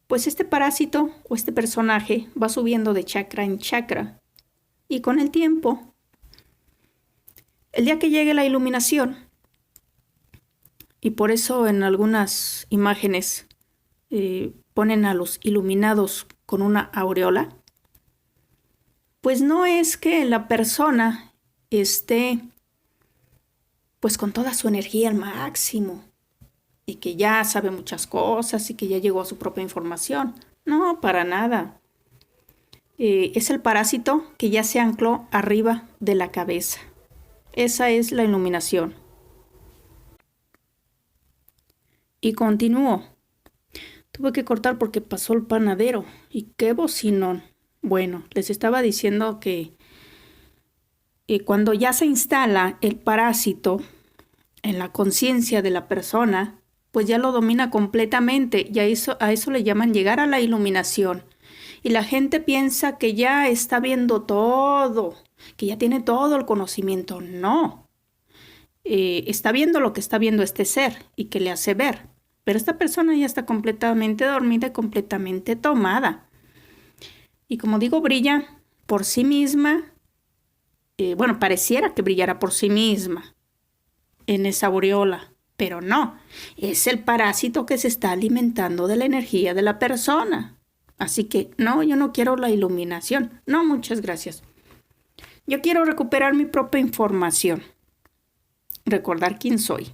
pues este parásito o este personaje va subiendo de chakra en chakra y con el tiempo, el día que llegue la iluminación, y por eso en algunas imágenes ponen a los iluminados con una aureola, pues no es que la persona esté pues con toda su energía al máximo y que ya sabe muchas cosas y que ya llegó a su propia información. No, para nada. Es el parásito que ya se ancló arriba de la cabeza. Esa es la iluminación. Y continúo. Tuve que cortar porque pasó el panadero. Y qué bocinón. Bueno, les estaba diciendo que cuando ya se instala el parásito en la conciencia de la persona, pues ya lo domina completamente y a eso le llaman llegar a la iluminación. Y la gente piensa que ya está viendo todo, que ya tiene todo el conocimiento. No. Está viendo lo que está viendo este ser y que le hace ver. Pero esta persona ya está completamente dormida y completamente tomada. Y como digo, brilla por sí misma. Pareciera que brillara por sí misma en esa aureola. Pero no, es el parásito que se está alimentando de la energía de la persona. Así que no, yo no quiero la iluminación. No, muchas gracias. Yo quiero recuperar mi propia información. Recordar quién soy.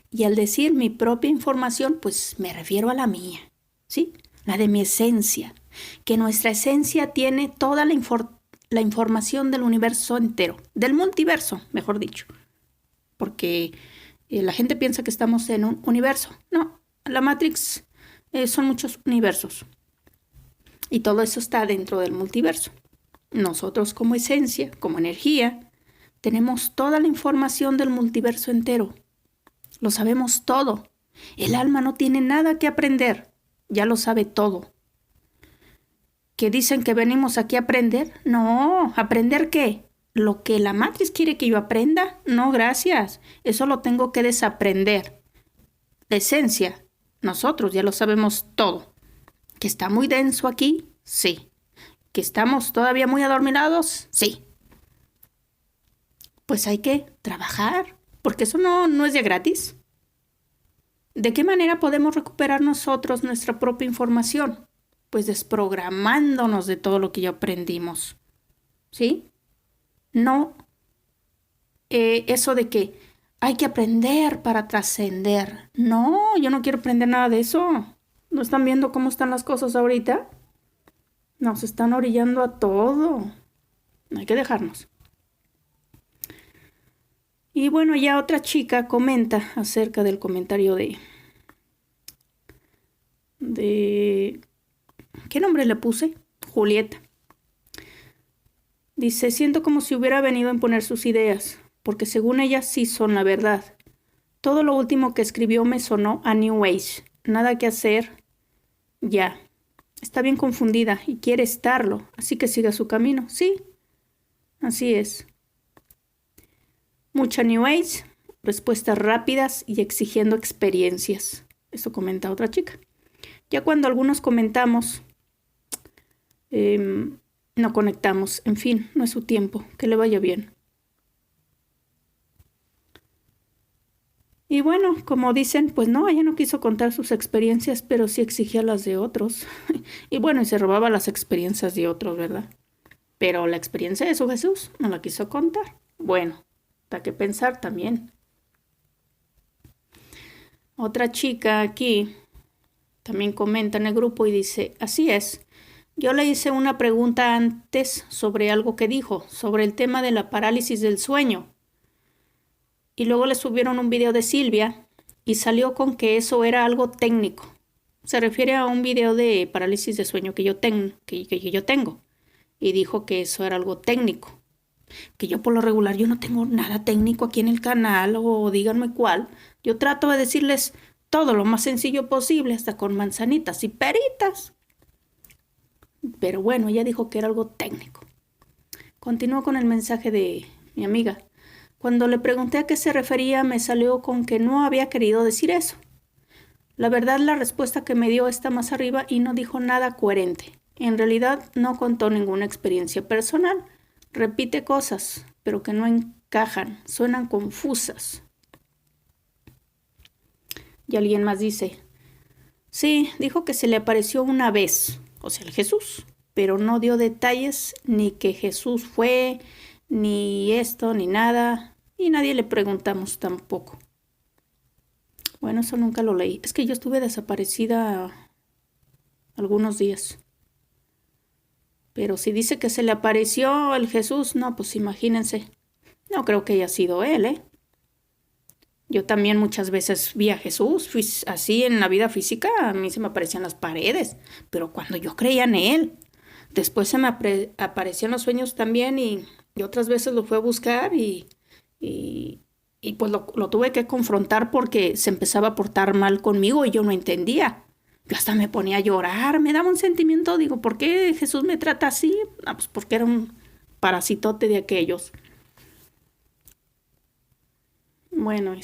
Y al decir mi propia información, pues me refiero a la mía, ¿sí? La de mi esencia. Que nuestra esencia tiene toda la información del universo entero, del multiverso, mejor dicho, porque la gente piensa que estamos en un universo. No, la Matrix son muchos universos y todo eso está dentro del multiverso. Nosotros como esencia, como energía, tenemos toda la información del multiverso entero. Lo sabemos todo. El alma no tiene nada que aprender, ya lo sabe todo. ¿Que dicen que venimos aquí a aprender? No, ¿aprender qué? ¿Lo que la Matrix quiere que yo aprenda? No, gracias. Eso lo tengo que desaprender. La esencia, nosotros ya lo sabemos todo. ¿Que está muy denso aquí? Sí. ¿Que estamos todavía muy adormilados? Sí. Pues hay que trabajar, porque eso no es de gratis. ¿De qué manera podemos recuperar nosotros nuestra propia información? Pues desprogramándonos de todo lo que ya aprendimos. ¿Sí? No eso de que hay que aprender para trascender. No, yo no quiero aprender nada de eso. ¿No están viendo cómo están las cosas ahorita? Nos están orillando a todo. Hay que dejarnos. Y bueno, ya otra chica comenta acerca del comentario de ¿qué nombre le puse? Julieta. Dice, siento como si hubiera venido a imponer sus ideas, porque según ella sí son la verdad. Todo lo último que escribió me sonó a New Age. Nada que hacer. Ya. Está bien confundida y quiere estarlo, así que siga su camino. Sí, así es. Mucha New Age, respuestas rápidas y exigiendo experiencias. Eso comenta otra chica. Ya cuando algunos comentamos, no conectamos. En fin, no es su tiempo. Que le vaya bien. Y bueno, como dicen, pues no, ella no quiso contar sus experiencias, pero sí exigía las de otros. Y bueno, y se robaba las experiencias de otros, ¿verdad? Pero la experiencia de su Jesús no la quiso contar. Bueno, da que pensar también. Otra chica aquí también comenta en el grupo y dice, así es. Yo le hice una pregunta antes sobre algo que dijo, sobre el tema de la parálisis del sueño. Y luego le subieron un video de Silvia y salió con que eso era algo técnico. Se refiere a un video de parálisis de sueño que yo tengo. Y dijo que eso era algo técnico. Que yo por lo regular yo no tengo nada técnico aquí en el canal o díganme cuál. Yo trato de decirles todo lo más sencillo posible, hasta con manzanitas y peritas. Pero bueno, ella dijo que era algo técnico. Continuó con el mensaje de mi amiga. Cuando le pregunté a qué se refería, me salió con que no había querido decir eso. La verdad, la respuesta que me dio está más arriba y no dijo nada coherente. En realidad, no contó ninguna experiencia personal. Repite cosas, pero que no encajan, suenan confusas. Y alguien más dice, sí, dijo que se le apareció una vez, o sea, el Jesús, pero no dio detalles ni que Jesús fue, ni esto, ni nada, y nadie le preguntamos tampoco. Bueno, eso nunca lo leí. Es que yo estuve desaparecida algunos días. Pero si dice que se le apareció el Jesús, no, pues imagínense. No creo que haya sido él, ¿eh? Yo también muchas veces vi a Jesús, así en la vida física, a mí se me aparecían las paredes, pero cuando yo creía en él, después se me aparecían los sueños también y otras veces lo fui a buscar y pues lo tuve que confrontar porque se empezaba a portar mal conmigo y yo no entendía. Yo hasta me ponía a llorar, me daba un sentimiento, digo, ¿por qué Jesús me trata así? Ah, pues porque era un parasitote de aquellos. Bueno,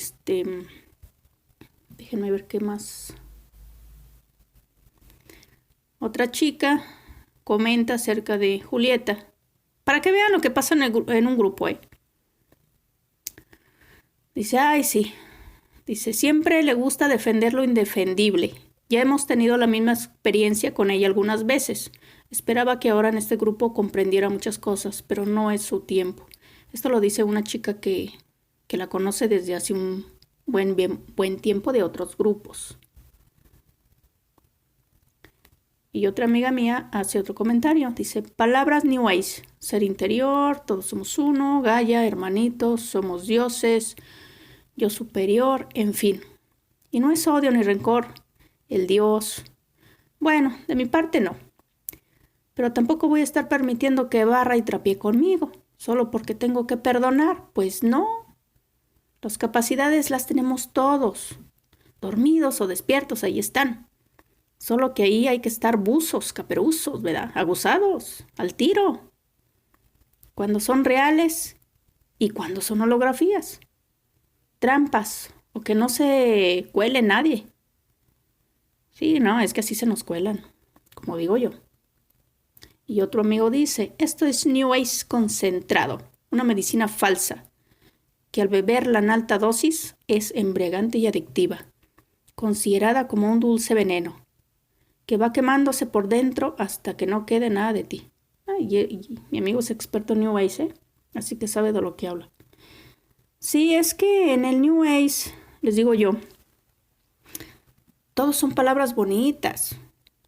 déjenme ver qué más. Otra chica comenta acerca de Julieta, para que vean lo que pasa en un grupo, ¿eh? Dice, ay, sí. Dice, siempre le gusta defender lo indefendible. Ya hemos tenido la misma experiencia con ella algunas veces. Esperaba que ahora en este grupo comprendiera muchas cosas, pero no es su tiempo. Esto lo dice una chica que la conoce desde hace un buen tiempo de otros grupos. Y otra amiga mía hace otro comentario. Dice, palabras New Age. Ser interior, todos somos uno, Gaia, hermanitos, somos dioses, yo superior, en fin. Y no es odio ni rencor. El Dios. Bueno, de mi parte no. Pero tampoco voy a estar permitiendo que barra y trapee conmigo, solo porque tengo que perdonar. Pues no. Las capacidades las tenemos todos. Dormidos o despiertos, ahí están. Solo que ahí hay que estar buzos, caperuzos, ¿verdad? Aguzados, al tiro. Cuando son reales y cuando son holografías. Trampas o que no se cuele nadie. Sí, no, es que así se nos cuelan, como digo yo. Y otro amigo dice, esto es New Age concentrado, una medicina falsa, que al beberla en alta dosis es embriagante y adictiva, considerada como un dulce veneno, que va quemándose por dentro hasta que no quede nada de ti. Y mi amigo es experto en New Age, así que sabe de lo que habla. Sí, es que en el New Age, les digo yo, todos son palabras bonitas.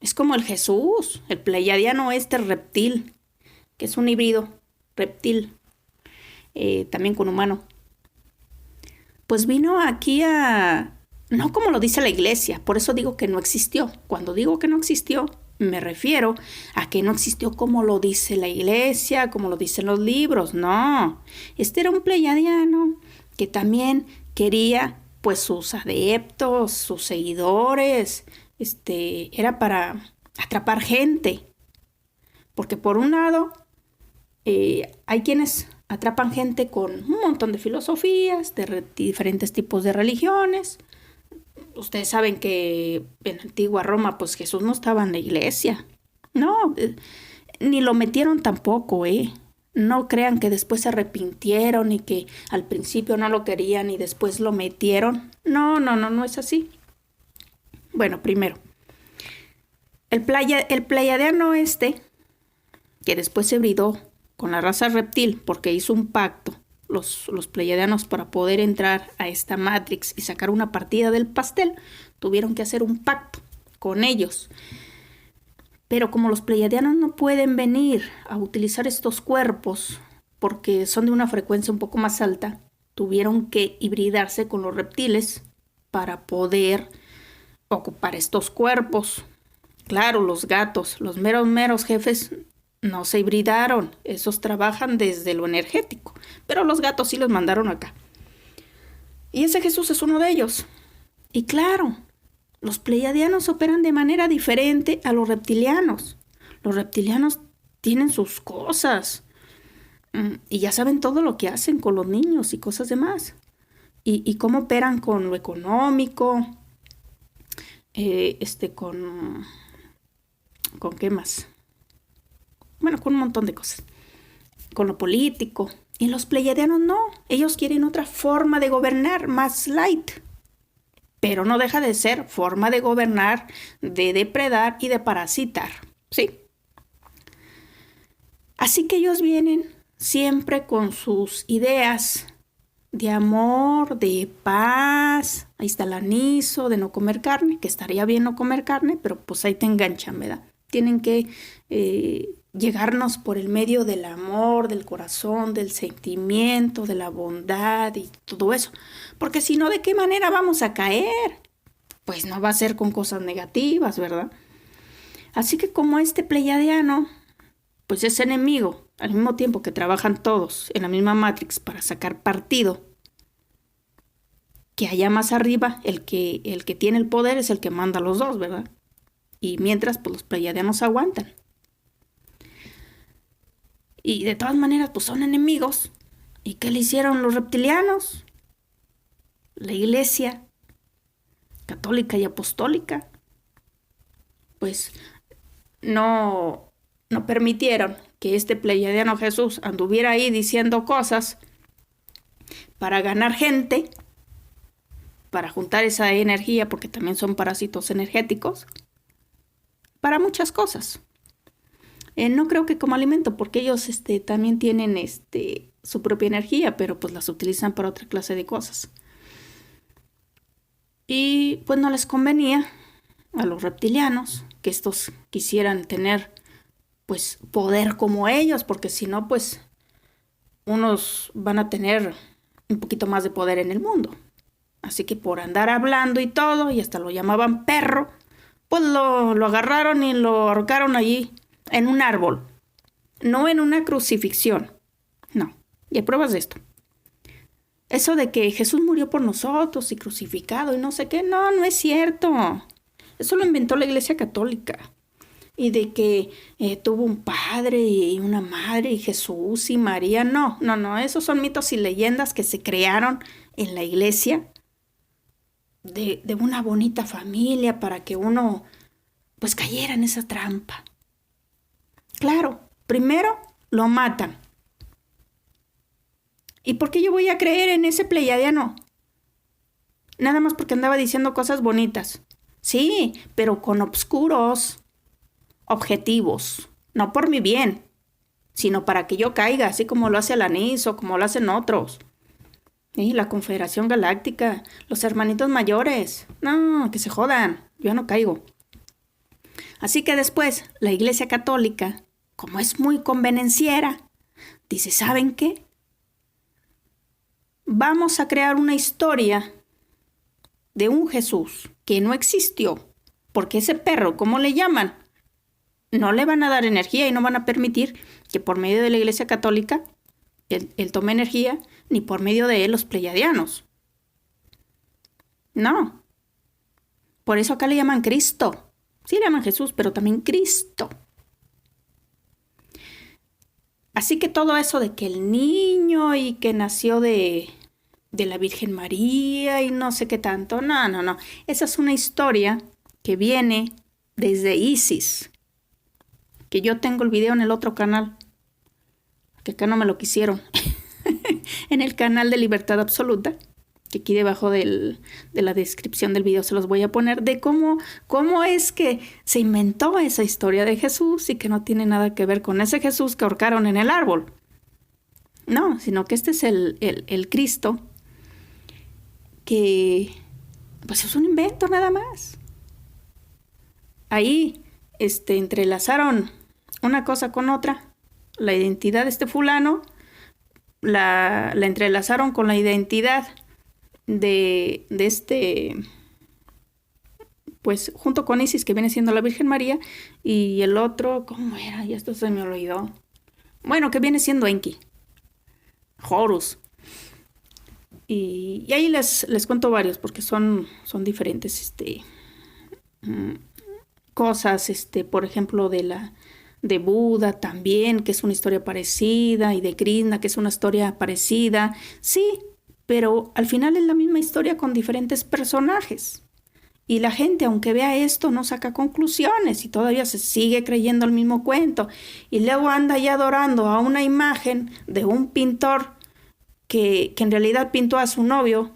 Es como el Jesús, el pleiadiano reptil, que es un híbrido reptil, también con humano. Pues vino aquí no como lo dice la iglesia, por eso digo que no existió. Cuando digo que no existió, me refiero a que no existió como lo dice la iglesia, como lo dicen los libros. No, este era un pleiadiano que también quería pues sus adeptos, sus seguidores, era para atrapar gente. Porque por un lado, hay quienes atrapan gente con un montón de filosofías, de diferentes tipos de religiones. Ustedes saben que en antigua Roma, pues Jesús no estaba en la iglesia. No, ni lo metieron tampoco, No crean que después se arrepintieron y que al principio no lo querían y después lo metieron. No es así. Bueno, primero, el pleiadiano que después se bridó con la raza reptil porque hizo un pacto, los pleiadianos, para poder entrar a esta Matrix y sacar una partida del pastel, tuvieron que hacer un pacto con ellos. Pero como los pleiadianos no pueden venir a utilizar estos cuerpos porque son de una frecuencia un poco más alta, tuvieron que hibridarse con los reptiles para poder ocupar estos cuerpos. Claro, los gatos, los meros jefes, no se hibridaron. Esos trabajan desde lo energético, pero los gatos sí los mandaron acá. Y ese Jesús es uno de ellos. Y claro, los pleiadianos operan de manera diferente a los reptilianos. Los reptilianos tienen sus cosas. Y ya saben todo lo que hacen con los niños y cosas demás. Y cómo operan con lo económico. ¿Con qué más? Bueno, con un montón de cosas. Con lo político. Y los pleiadianos no. Ellos quieren otra forma de gobernar, más light. Pero no deja de ser forma de gobernar, de depredar y de parasitar. ¿Sí? Así que ellos vienen siempre con sus ideas de amor, de paz. Ahí está el aniso, de no comer carne, que estaría bien no comer carne, pero pues ahí te enganchan, ¿verdad? Tienen que llegarnos por el medio del amor, del corazón, del sentimiento, de la bondad y todo eso. Porque si no, ¿de qué manera vamos a caer? Pues no va a ser con cosas negativas, ¿verdad? Así que como este pleiadiano, pues es enemigo, al mismo tiempo que trabajan todos en la misma Matrix para sacar partido, que allá más arriba el que tiene el poder es el que manda a los dos, ¿verdad? Y mientras, pues los pleiadianos aguantan. Y de todas maneras, pues son enemigos. ¿Y qué le hicieron los reptilianos? La iglesia católica y apostólica, pues no permitieron que este pleiadiano Jesús anduviera ahí diciendo cosas para ganar gente, para juntar esa energía, porque también son parásitos energéticos, para muchas cosas. No creo que como alimento, porque ellos también tienen su propia energía, pero pues las utilizan para otra clase de cosas. Y pues no les convenía a los reptilianos que estos quisieran tener pues poder como ellos, porque si no, pues unos van a tener un poquito más de poder en el mundo. Así que por andar hablando y todo, y hasta lo llamaban perro, pues lo agarraron y lo ahorcaron allí en un árbol. No en una crucifixión. No. Y hay pruebas de esto. Eso de que Jesús murió por nosotros y crucificado y no sé qué, no es cierto. Eso lo inventó la Iglesia Católica. Y de que tuvo un padre y una madre y Jesús y María. No. Esos son mitos y leyendas que se crearon en la Iglesia de una bonita familia para que uno pues cayera en esa trampa. Claro, primero lo matan. ¿Y por qué yo voy a creer en ese pleiadiano? Nada más porque andaba diciendo cosas bonitas. Sí, pero con obscuros objetivos. No por mi bien, sino para que yo caiga, así como lo hace el anís o como lo hacen otros. Y la Confederación Galáctica, los hermanitos mayores. No, que se jodan, yo no caigo. Así que después, la Iglesia Católica, como es muy convenenciera, dice, ¿saben qué? Vamos a crear una historia de un Jesús que no existió, porque ese perro, ¿cómo le llaman? No le van a dar energía y no van a permitir que por medio de la Iglesia Católica él tome energía, ni por medio de él los pleiadianos. No. Por eso acá le llaman Cristo. Sí le llaman Jesús, pero también Cristo. Así que todo eso de que el niño y que nació de la Virgen María y no sé qué tanto, no. Esa es una historia que viene desde Isis, que yo tengo el video en el otro canal, que acá no me lo quisieron, en el canal de Libertad Absoluta, que aquí debajo de la descripción del video se los voy a poner, de cómo es que se inventó esa historia de Jesús y que no tiene nada que ver con ese Jesús que ahorcaron en el árbol. No, sino que este es el Cristo que pues es un invento nada más. Ahí entrelazaron una cosa con otra, la identidad de este fulano, la entrelazaron con la identidad de este, pues junto con Isis, que viene siendo la Virgen María, y el otro, ¿cómo era? Ya esto se me olvidó. Bueno, que viene siendo Enki, Horus. Y ahí les cuento varios, porque son diferentes cosas, por ejemplo, de Buda también, que es una historia parecida, y de Krishna, que es una historia parecida. Sí, pero al final es la misma historia con diferentes personajes. Y la gente, aunque vea esto, no saca conclusiones y todavía se sigue creyendo el mismo cuento. Y luego anda ya adorando a una imagen de un pintor que en realidad pintó a su novio,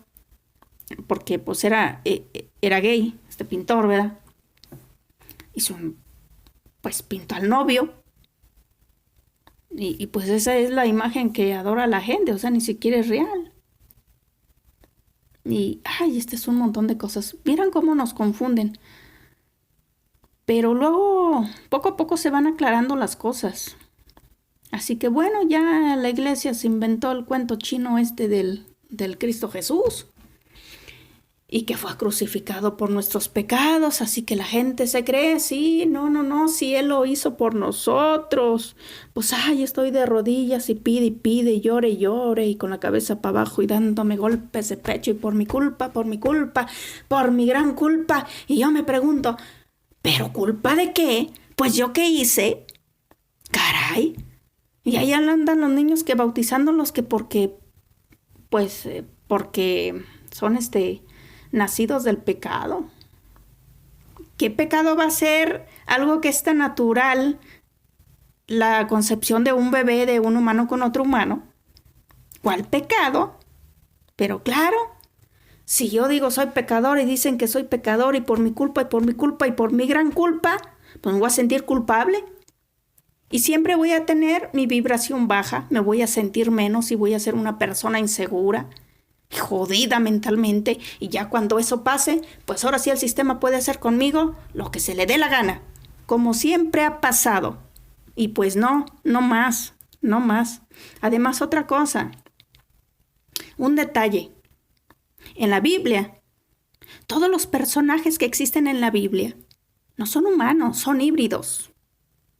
porque pues era gay, este pintor, ¿verdad? Pues pintó al novio. Y pues esa es la imagen que adora la gente, o sea, ni siquiera es real. Y, este es un montón de cosas. Miren cómo nos confunden. Pero luego, poco a poco se van aclarando las cosas. Así que bueno, ya la iglesia se inventó el cuento chino del Cristo Jesús. Y que fue crucificado por nuestros pecados, así que la gente se cree, sí, no, si Él lo hizo por nosotros, pues estoy de rodillas y pide, llore, y con la cabeza para abajo y dándome golpes de pecho y por mi culpa, por mi gran culpa, y yo me pregunto, ¿pero culpa de qué? Pues yo qué hice, caray, y ahí andan los niños que bautizándolos que porque son nacidos del pecado. ¿Qué pecado va a ser algo que es tan natural? La concepción de un bebé, de un humano con otro humano. ¿Cuál pecado? Pero claro, si yo digo soy pecador y dicen que soy pecador y por mi culpa y por mi gran culpa, pues me voy a sentir culpable. Y siempre voy a tener mi vibración baja, me voy a sentir menos y voy a ser una persona insegura, jodida mentalmente, y ya cuando eso pase, pues ahora sí el sistema puede hacer conmigo lo que se le dé la gana. como siempre ha pasado. Y pues no, no más, no más. Además, otra cosa, un detalle. En la Biblia, todos los personajes que existen en la Biblia no son humanos, son híbridos.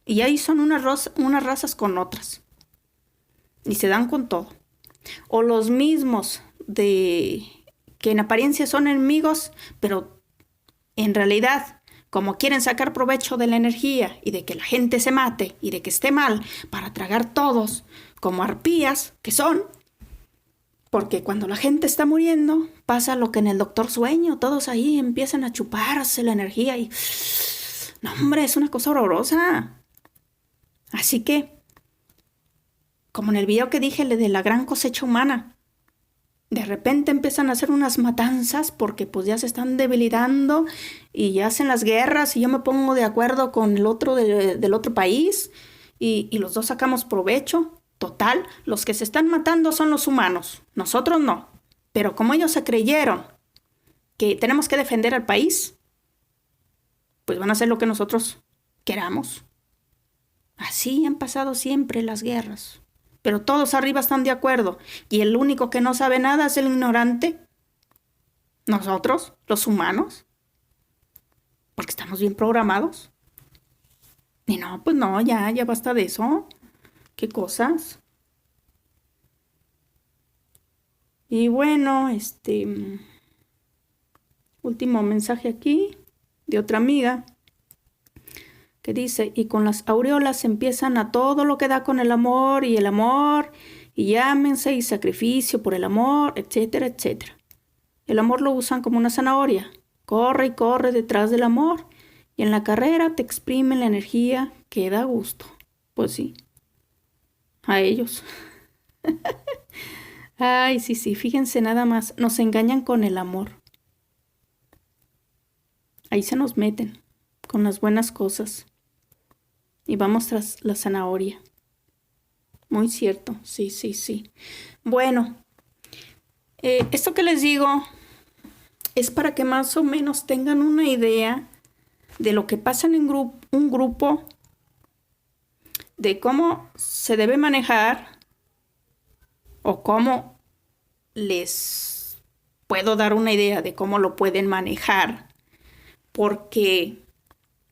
Y ahí son unas razas con otras. Y se dan con todo. O los mismos que en apariencia son enemigos, pero en realidad, como quieren sacar provecho de la energía y de que la gente se mate y de que esté mal para tragar todos, como arpías que son, porque cuando la gente está muriendo, pasa lo que en el Doctor Sueño, todos ahí empiezan a chuparse la energía y... No, hombre, es una cosa horrorosa. Así que, como en el video que dije de la gran cosecha humana, de repente empiezan a hacer unas matanzas porque pues ya se están debilitando y ya hacen las guerras y yo me pongo de acuerdo con el otro del otro país y los dos sacamos provecho. Total, los que se están matando son los humanos, nosotros no. Pero como ellos se creyeron que tenemos que defender al país, pues van a hacer lo que nosotros queramos. Así han pasado siempre las guerras. Pero todos arriba están de acuerdo. Y el único que no sabe nada es el ignorante. Nosotros, los humanos. Porque estamos bien programados. Y no, pues no, ya basta de eso. ¿Qué cosas? Y bueno, último mensaje aquí de otra amiga que dice, y con las aureolas empiezan a todo lo que da con el amor, y llámense, y sacrificio por el amor, etcétera, etcétera. El amor lo usan como una zanahoria, corre y corre detrás del amor, y en la carrera te exprimen la energía que da gusto. Pues sí, a ellos. Ay, sí, fíjense nada más, nos engañan con el amor. Ahí se nos meten con las buenas cosas. Y vamos tras la zanahoria. Muy cierto, sí. Bueno, esto que les digo es para que más o menos tengan una idea de lo que pasa en un grupo, de cómo se debe manejar o cómo les puedo dar una idea de cómo lo pueden manejar. Porque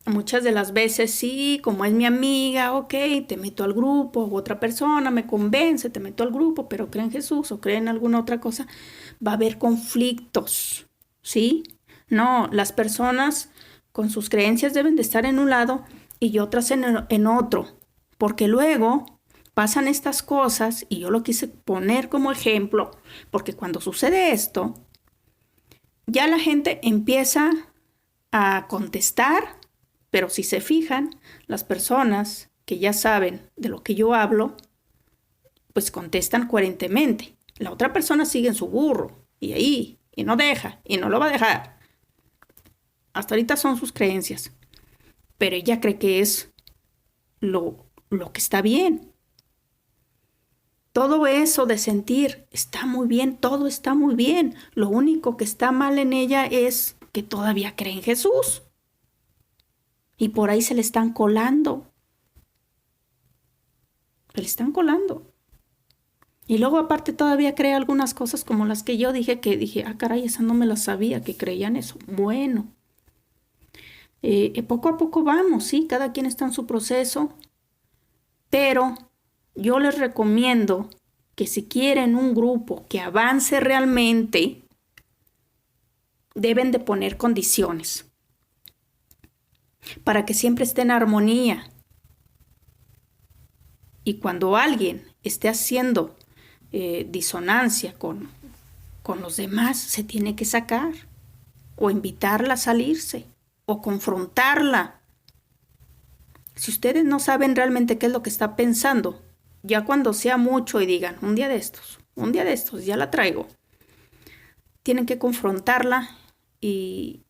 muchas de las veces sí, como es mi amiga, ok, te meto al grupo, o otra persona me convence, te meto al grupo, pero cree en Jesús o cree en alguna otra cosa, va a haber conflictos, ¿sí? No, las personas con sus creencias deben de estar en un lado y otras en otro, porque luego pasan estas cosas, y yo lo quise poner como ejemplo, porque cuando sucede esto, ya la gente empieza a contestar. Pero si se fijan, las personas que ya saben de lo que yo hablo, pues contestan coherentemente. La otra persona sigue en su burro, y no deja, y no lo va a dejar. Hasta ahorita son sus creencias, pero ella cree que es lo que está bien. Todo eso de sentir está muy bien, todo está muy bien. Lo único que está mal en ella es que todavía cree en Jesús. Y por ahí se le están colando. Se le están colando. Y luego aparte todavía cree algunas cosas como las que yo dije, ah, caray, esa no me la sabía, que creían eso. Bueno, poco a poco vamos, ¿sí? Cada quien está en su proceso. Pero yo les recomiendo que si quieren un grupo que avance realmente, deben de poner condiciones para que siempre esté en armonía. Y cuando alguien esté haciendo disonancia con los demás, se tiene que sacar, o invitarla a salirse, o confrontarla. Si ustedes no saben realmente qué es lo que está pensando, ya cuando sea mucho y digan, un día de estos, ya la traigo, tienen que confrontarla y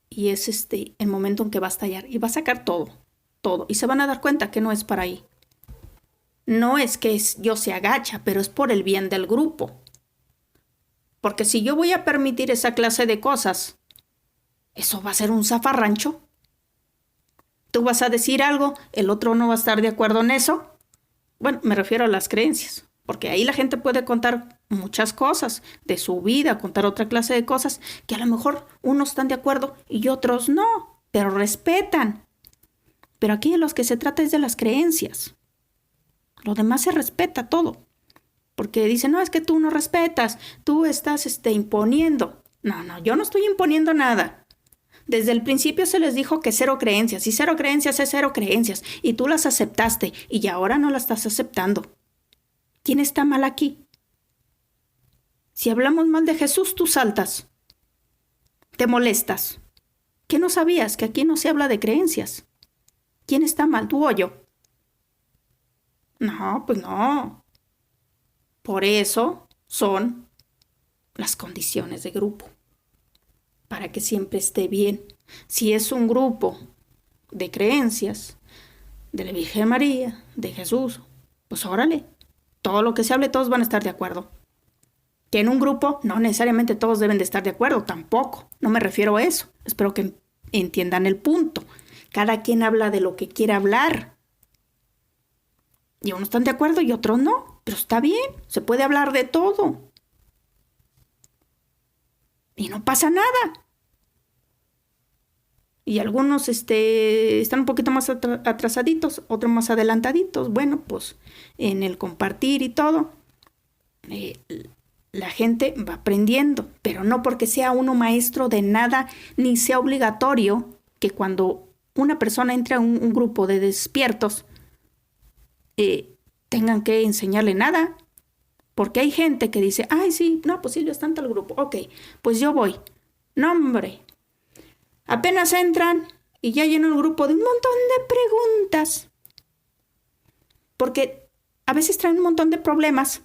es el momento en que va a estallar y va a sacar todo, y se van a dar cuenta que no es para ahí. No es que yo se agacha, pero es por el bien del grupo. Porque si yo voy a permitir esa clase de cosas, eso va a ser un zafarrancho. Tú vas a decir algo, el otro no va a estar de acuerdo en eso. Bueno, me refiero a las creencias, porque ahí la gente puede contar muchas cosas de su vida, contar otra clase de cosas que a lo mejor unos están de acuerdo y otros no, pero respetan. Pero aquí de los que se trata es de las creencias. Lo demás se respeta todo. Porque dicen, no, es que tú no respetas, tú estás imponiendo. No, yo no estoy imponiendo nada. Desde el principio se les dijo que cero creencias, y cero creencias es cero creencias, y tú las aceptaste, y ahora no las estás aceptando. ¿Quién está mal aquí? Si hablamos mal de Jesús, tú saltas. Te molestas. ¿Qué no sabías? Que aquí no se habla de creencias. ¿Quién está mal, tú o yo? No, pues no. Por eso son las condiciones de grupo. Para que siempre esté bien. Si es un grupo de creencias, de la Virgen María, de Jesús, pues órale. Todo lo que se hable, todos van a estar de acuerdo. Que en un grupo no necesariamente todos deben de estar de acuerdo, tampoco. No me refiero a eso. Espero que entiendan el punto. Cada quien habla de lo que quiere hablar. Y unos están de acuerdo y otros no. Pero está bien, se puede hablar de todo. Y no pasa nada. Y algunos están un poquito más atrasaditos, otros más adelantaditos. Bueno, pues en el compartir y todo, la gente va aprendiendo. Pero no porque sea uno maestro de nada, ni sea obligatorio que cuando una persona entra a un grupo de despiertos, tengan que enseñarle nada. Porque hay gente que dice, ay, sí, no, pues Silvia está en tal grupo. Ok, pues yo voy. No, hombre. Apenas entran y ya lleno el grupo de un montón de preguntas. Porque a veces traen un montón de problemas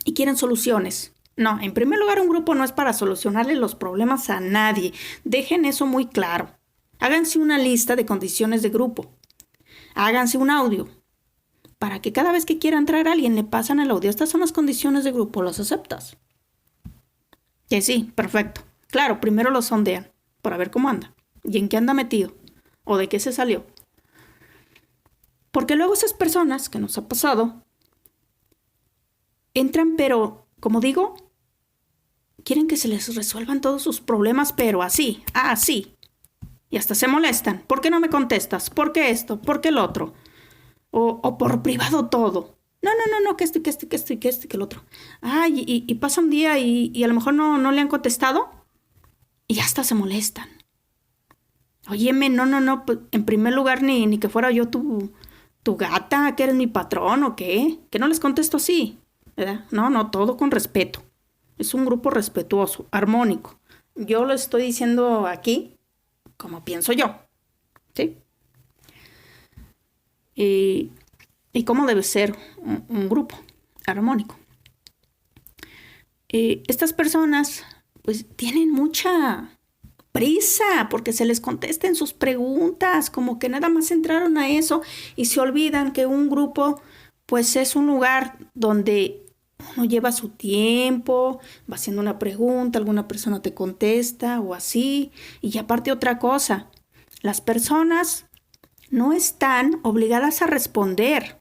y quieren soluciones. No, en primer lugar, un grupo no es para solucionarle los problemas a nadie. Dejen eso muy claro. Háganse una lista de condiciones de grupo. Háganse un audio. Para que cada vez que quiera entrar alguien le pasan el audio. Estas son las condiciones de grupo, ¿las aceptas? Que sí, perfecto. Claro, primero lo sondean para ver cómo anda y en qué anda metido o de qué se salió. Porque luego esas personas que nos ha pasado entran, pero, como digo, quieren que se les resuelvan todos sus problemas, pero así, así. Y hasta se molestan. ¿Por qué no me contestas? ¿Por qué esto? ¿Por qué el otro? O por privado todo. No, que esto, que el otro. Y pasa un día y a lo mejor no le han contestado y hasta se molestan. Óyeme, no, pues, en primer lugar ni que fuera yo tu gata, que eres mi patrón o qué. Que no les contesto así, ¿verdad? No, todo con respeto. Es un grupo respetuoso, armónico. Yo lo estoy diciendo aquí como pienso yo, ¿sí? Y cómo debe ser un grupo armónico. Estas personas pues tienen mucha prisa porque se les contesten sus preguntas, como que nada más entraron a eso y se olvidan que un grupo pues es un lugar donde uno lleva su tiempo, va haciendo una pregunta, alguna persona te contesta o así. Y aparte otra cosa, las personas no están obligadas a responder.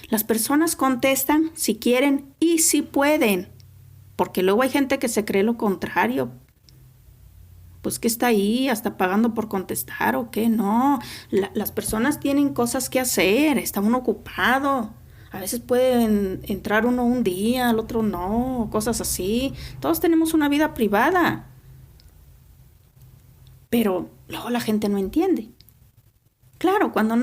Las personas contestan si quieren y si pueden. Porque luego hay gente que se cree lo contrario. Pues que está ahí hasta pagando por contestar o qué. No, las personas tienen cosas que hacer. Está uno ocupado. A veces pueden entrar uno un día, al otro no. Cosas así. Todos tenemos una vida privada. Pero luego la gente no entiende. Claro, cuando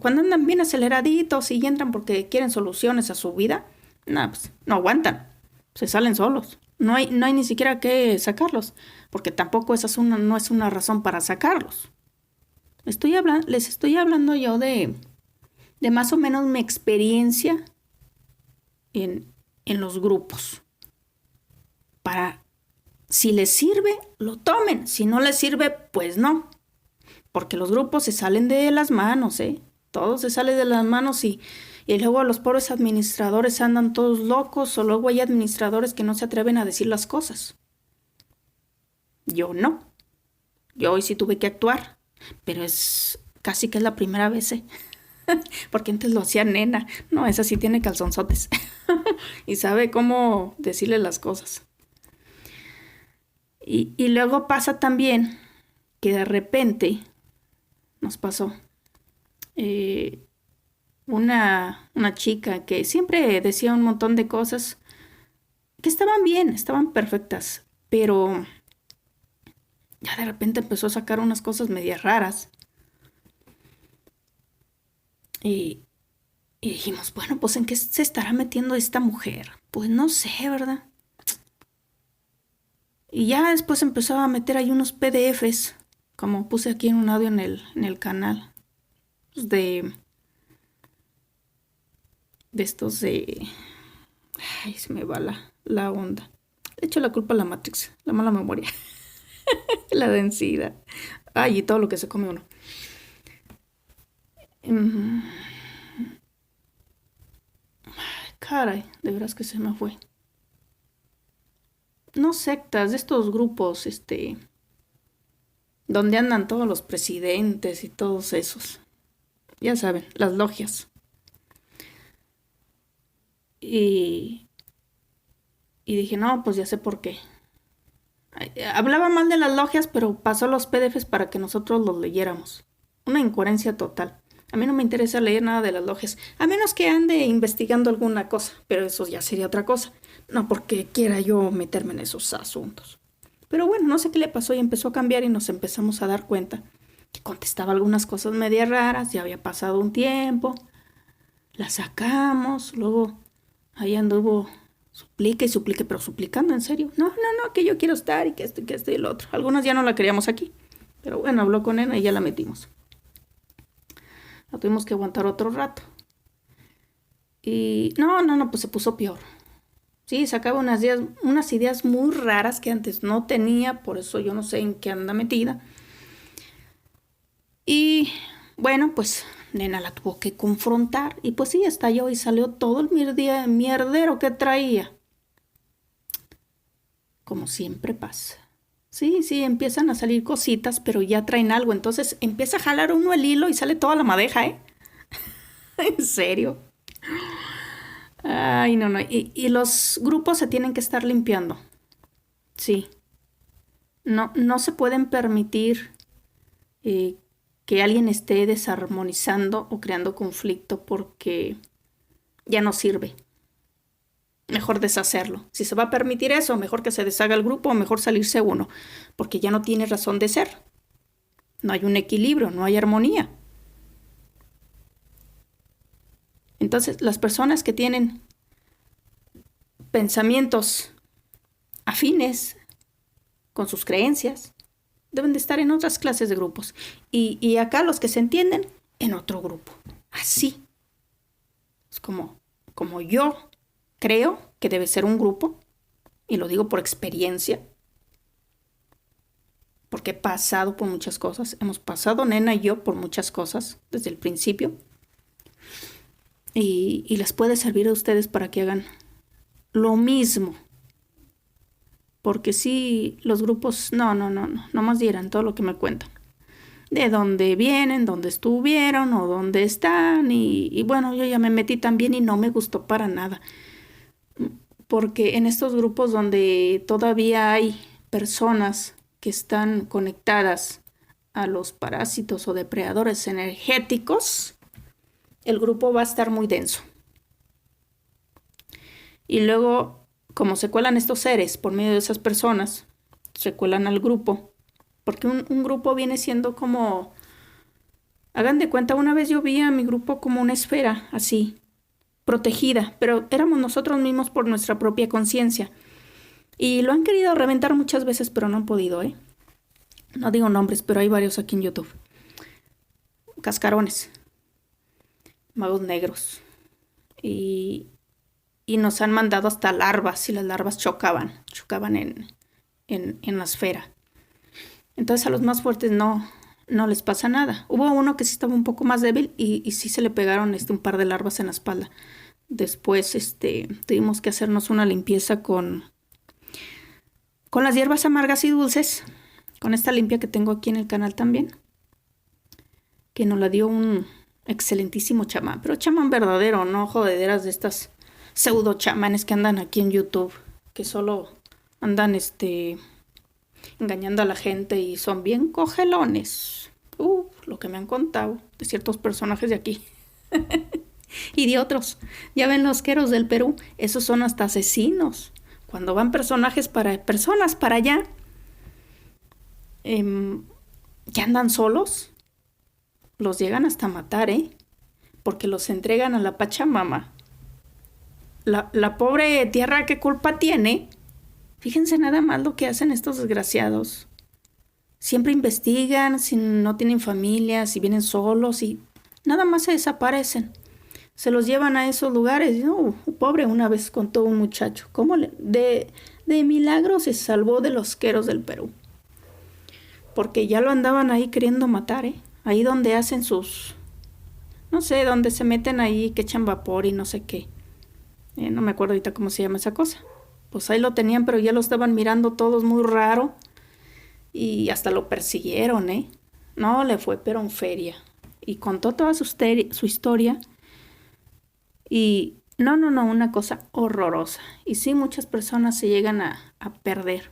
andan bien aceleraditos y entran porque quieren soluciones a su vida, pues no aguantan, se salen solos. No hay ni siquiera que sacarlos, porque tampoco esa no es una razón para sacarlos. Les estoy hablando yo de más o menos mi experiencia en los grupos. Para, si les sirve, lo tomen. Si no les sirve, pues no. Porque los grupos se salen de las manos, ¿eh? Todo se sale de las manos y luego los pobres administradores andan todos locos o luego hay administradores que no se atreven a decir las cosas. Yo no. Yo hoy sí tuve que actuar. pero es casi que es la primera vez, ¿eh? Porque antes lo hacía nena. No, esa sí tiene calzonzotes. Y sabe cómo decirle las cosas. Y luego pasa también que de repente nos pasó una chica que siempre decía un montón de cosas que estaban bien, estaban perfectas, pero ya de repente empezó a sacar unas cosas medias raras. Y, y dijimos, bueno, pues ¿en qué se estará metiendo esta mujer? Pues no sé, ¿verdad? Y ya después empezó a meter ahí unos PDFs, como puse aquí en un audio en el canal, pues de estos de... Ay, se me va la onda. Le echo la culpa a la Matrix, la mala memoria, la densidad. Ay, y todo lo que se come uno. Mm, Caray, de veras que se me fue. No sectas, de estos grupos, donde andan todos los presidentes y todos esos. Ya saben, las logias. Y, y dije, no, pues ya sé por qué. Hablaba mal de las logias, pero pasó los PDFs para que nosotros los leyéramos. Una incoherencia total. A mí no me interesa leer nada de las logias, a menos que ande investigando alguna cosa, pero eso ya sería otra cosa. No porque quiera yo meterme en esos asuntos. Pero bueno, no sé qué le pasó y empezó a cambiar y nos empezamos a dar cuenta que contestaba algunas cosas media raras, ya había pasado un tiempo, la sacamos, luego ahí anduvo suplique y suplique, pero suplicando en serio. No, no, no, que yo quiero estar y que esto y el otro. Algunas ya no la queríamos aquí, pero bueno, habló con él y ya la metimos. La tuvimos que aguantar otro rato. Y no, no, no, pues se puso peor. Sí, sacaba unas ideas muy raras que antes no tenía, por eso yo no sé en qué anda metida. Y bueno, pues nena la tuvo que confrontar y pues sí, estalló y salió todo el mierdero que traía. Como siempre pasa. Sí, sí, empiezan a salir cositas, pero ya traen algo. Entonces empieza a jalar uno el hilo y sale toda la madeja, ¿eh? En serio. Ay, no, no. Y los grupos se tienen que estar limpiando. Sí. No, no se pueden permitir eh, que alguien esté desarmonizando o creando conflicto porque ya no sirve. Mejor deshacerlo. Si se va a permitir eso, mejor que se deshaga el grupo o mejor salirse uno, porque ya no tiene razón de ser. No hay un equilibrio, no hay armonía. Entonces, las personas que tienen pensamientos afines con sus creencias deben de estar en otras clases de grupos. Y acá los que se entienden en otro grupo. Así. Es como yo creo que debe ser un grupo, y lo digo por experiencia, porque he pasado por muchas cosas. Hemos pasado, nena y yo, por muchas cosas desde el principio. Y les puede servir a ustedes para que hagan lo mismo. Porque sí, los grupos, no más dieran todo lo que me cuentan. De dónde vienen, dónde estuvieron o dónde están. Y bueno, yo ya me metí también y no me gustó para nada. Porque en estos grupos donde todavía hay personas que están conectadas a los parásitos o depredadores energéticos, el grupo va a estar muy denso. Y luego, como se cuelan estos seres por medio de esas personas, se cuelan al grupo. Porque un grupo viene siendo como... Hagan de cuenta, una vez yo vi a mi grupo como una esfera, así, protegida, pero éramos nosotros mismos por nuestra propia conciencia. Y lo han querido reventar muchas veces, pero no han podido, ¿eh? No digo nombres, pero hay varios aquí en YouTube. Cascarones, magos negros. Y nos han mandado hasta larvas, y las larvas chocaban en la esfera. Entonces a los más fuertes no les pasa nada. Hubo uno que sí estaba un poco más débil y sí se le pegaron un par de larvas en la espalda. Después tuvimos que hacernos una limpieza con las hierbas amargas y dulces, con esta limpia que tengo aquí en el canal también. que nos la dio un excelentísimo chamán, pero chamán verdadero, no jodederas de estas pseudo chamanes que andan aquí en YouTube, que solo andan engañando a la gente y son bien cogelones. Lo que me han contado de ciertos personajes de aquí. Y de otros. Ya ven los queros del Perú, esos son hasta asesinos. Cuando van personas para allá, que andan solos, los llegan hasta matar, porque los entregan a la Pachamama. La pobre tierra, ¿qué culpa tiene? Fíjense nada más lo que hacen estos desgraciados. Siempre investigan si no tienen familia, si vienen solos y nada más se desaparecen. Se los llevan a esos lugares. Pobre, una vez contó un muchacho cómo de milagro se salvó de los queros del Perú. Porque ya lo andaban ahí queriendo matar, Ahí donde hacen sus... No sé, donde se meten ahí, que echan vapor y no sé qué. No me acuerdo ahorita cómo se llama esa cosa. Pues ahí lo tenían, pero ya lo estaban mirando todos muy raro. Y hasta lo persiguieron, No, le fue pero en feria. Y contó toda su historia. Y no, una cosa horrorosa. Y sí, muchas personas se llegan a perder.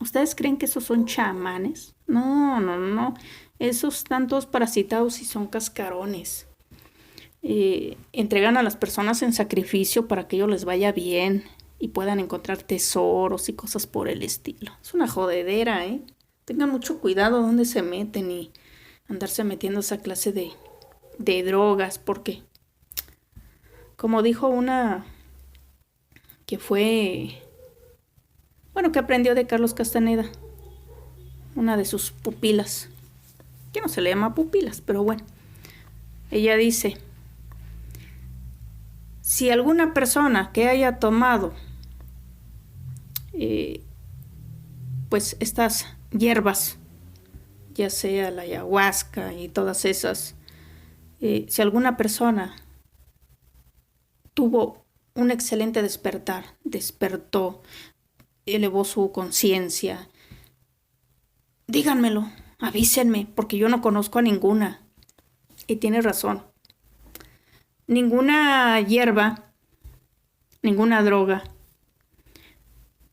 ¿Ustedes creen que esos son chamanes? No. Esos están todos parasitados y son cascarones. Entregan a las personas en sacrificio para que ellos les vaya bien y puedan encontrar tesoros y cosas por el estilo. Es una jodedera, Tengan mucho cuidado donde se meten y andarse metiendo esa clase de drogas, porque como dijo una que fue, que aprendió de Carlos Castaneda, una de sus pupilas, que no se le llama pupilas, pero bueno, ella dice, si alguna persona que haya tomado pues estas hierbas, ya sea la ayahuasca y todas esas, si alguna persona tuvo un excelente despertó, elevó su conciencia, díganmelo, avísenme, porque yo no conozco a ninguna. Y tiene razón. Ninguna hierba, ninguna droga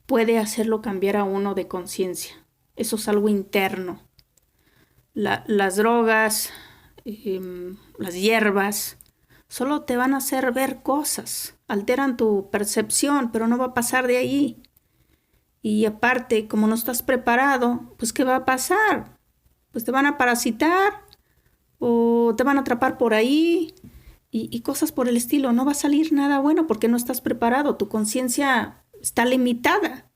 puede hacerlo cambiar a uno de conciencia. Eso es algo interno. Las drogas, las hierbas, solo te van a hacer ver cosas, alteran tu percepción, pero no va a pasar de ahí. Y aparte, como no estás preparado, pues ¿qué va a pasar? Pues te van a parasitar o te van a atrapar por ahí y cosas por el estilo. No va a salir nada bueno porque no estás preparado. Tu conciencia está limitada,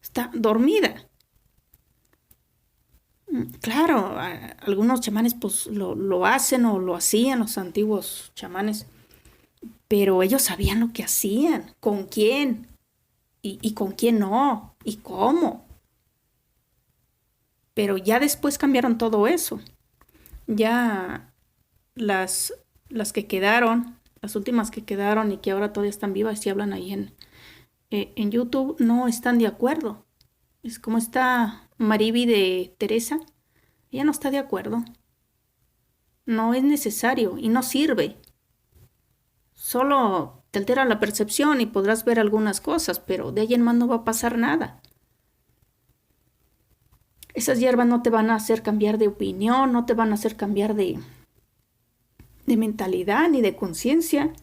está dormida. Claro, algunos chamanes pues lo hacen o lo hacían los antiguos chamanes, pero ellos sabían lo que hacían, con quién y con quién no y cómo. Pero ya después cambiaron todo eso. Ya las que quedaron, las últimas que quedaron y que ahora todavía están vivas y hablan ahí en YouTube, no están de acuerdo. Es como esta Mariby de Teresa, ella no está de acuerdo. No es necesario y no sirve. Solo te altera la percepción y podrás ver algunas cosas, pero de ahí en más no va a pasar nada. Esas hierbas no te van a hacer cambiar de opinión, no te van a hacer cambiar de mentalidad ni de conciencia.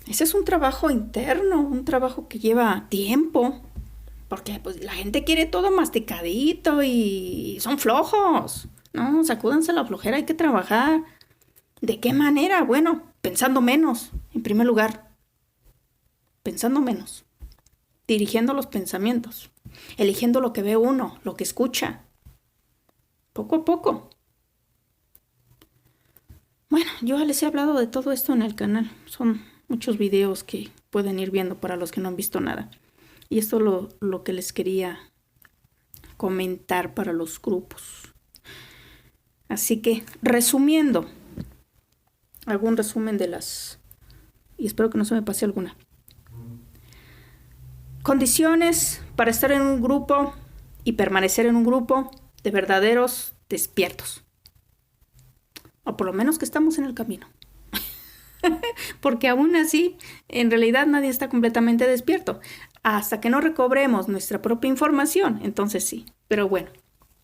Ese es un trabajo interno, un trabajo que lleva tiempo, porque pues la gente quiere todo masticadito y son flojos. No, sacúdanse la flojera, hay que trabajar. ¿De qué manera? Bueno, pensando menos, en primer lugar. Pensando menos. Dirigiendo los pensamientos. Eligiendo lo que ve uno, lo que escucha. Poco a poco. Bueno, yo les he hablado de todo esto en el canal. Son muchos videos que pueden ir viendo para los que no han visto nada. Y esto es lo que les quería comentar para los grupos. Así que, resumiendo, hago un resumen de las... y espero que no se me pase alguna. Condiciones para estar en un grupo y permanecer en un grupo de verdaderos despiertos. o por lo menos que estamos en el camino. Porque aún así, en realidad nadie está completamente despierto. Hasta que no recobremos nuestra propia información, entonces sí. Pero bueno,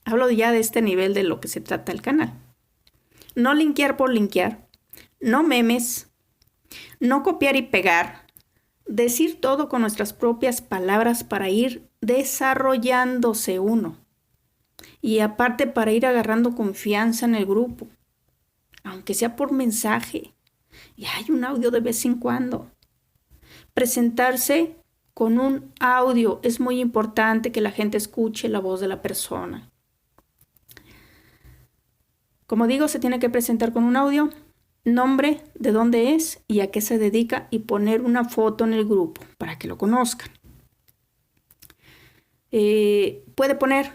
hablo ya de este nivel de lo que se trata el canal. No linkear por linkear, no memes, no copiar y pegar, decir todo con nuestras propias palabras para ir desarrollándose uno. Y aparte para ir agarrando confianza en el grupo, aunque sea por mensaje. Y hay un audio de vez en cuando. Presentarse con un audio. Es muy importante que la gente escuche la voz de la persona. Como digo, se tiene que presentar con un audio, nombre, de dónde es y a qué se dedica y poner una foto en el grupo para que lo conozcan. Puede poner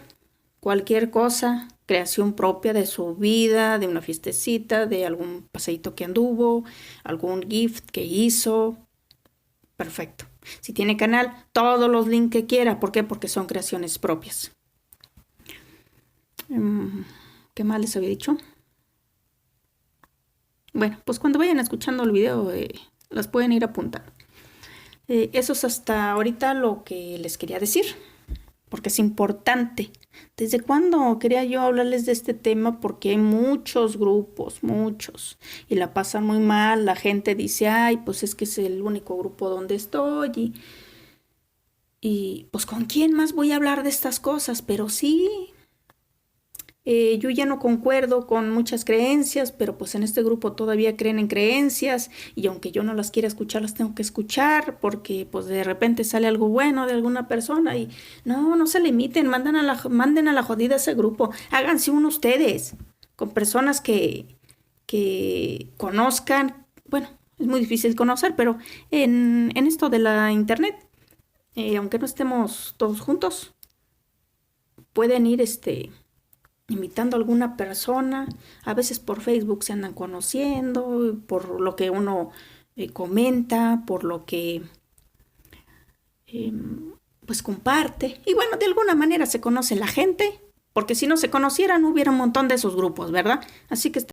cualquier cosa, creación propia de su vida, de una fiestecita, de algún paseíto que anduvo, algún gift que hizo. Perfecto. Si tiene canal, todos los links que quiera. ¿Por qué? Porque son creaciones propias. ¿Qué más les había dicho? Bueno, pues cuando vayan escuchando el video, las pueden ir apuntando. Eso es hasta ahorita lo que les quería decir, porque es importante. ¿Desde cuándo quería yo hablarles de este tema? Porque hay muchos grupos, muchos, y la pasan muy mal. La gente dice, ay, pues es que es el único grupo donde estoy, y pues ¿con quién más voy a hablar de estas cosas? Pero sí, yo ya no concuerdo con muchas creencias, pero pues en este grupo todavía creen en creencias y aunque yo no las quiera escuchar, las tengo que escuchar porque pues de repente sale algo bueno de alguna persona y no se limiten, manden a la jodida ese grupo, háganse uno ustedes con personas que conozcan, bueno, es muy difícil conocer, pero en esto de la internet, aunque no estemos todos juntos, pueden ir imitando a alguna persona, a veces por Facebook se andan conociendo, por lo que uno comenta, por lo que pues comparte. Y bueno, de alguna manera se conoce la gente, porque si no se conocieran hubiera un montón de esos grupos, ¿verdad? Así que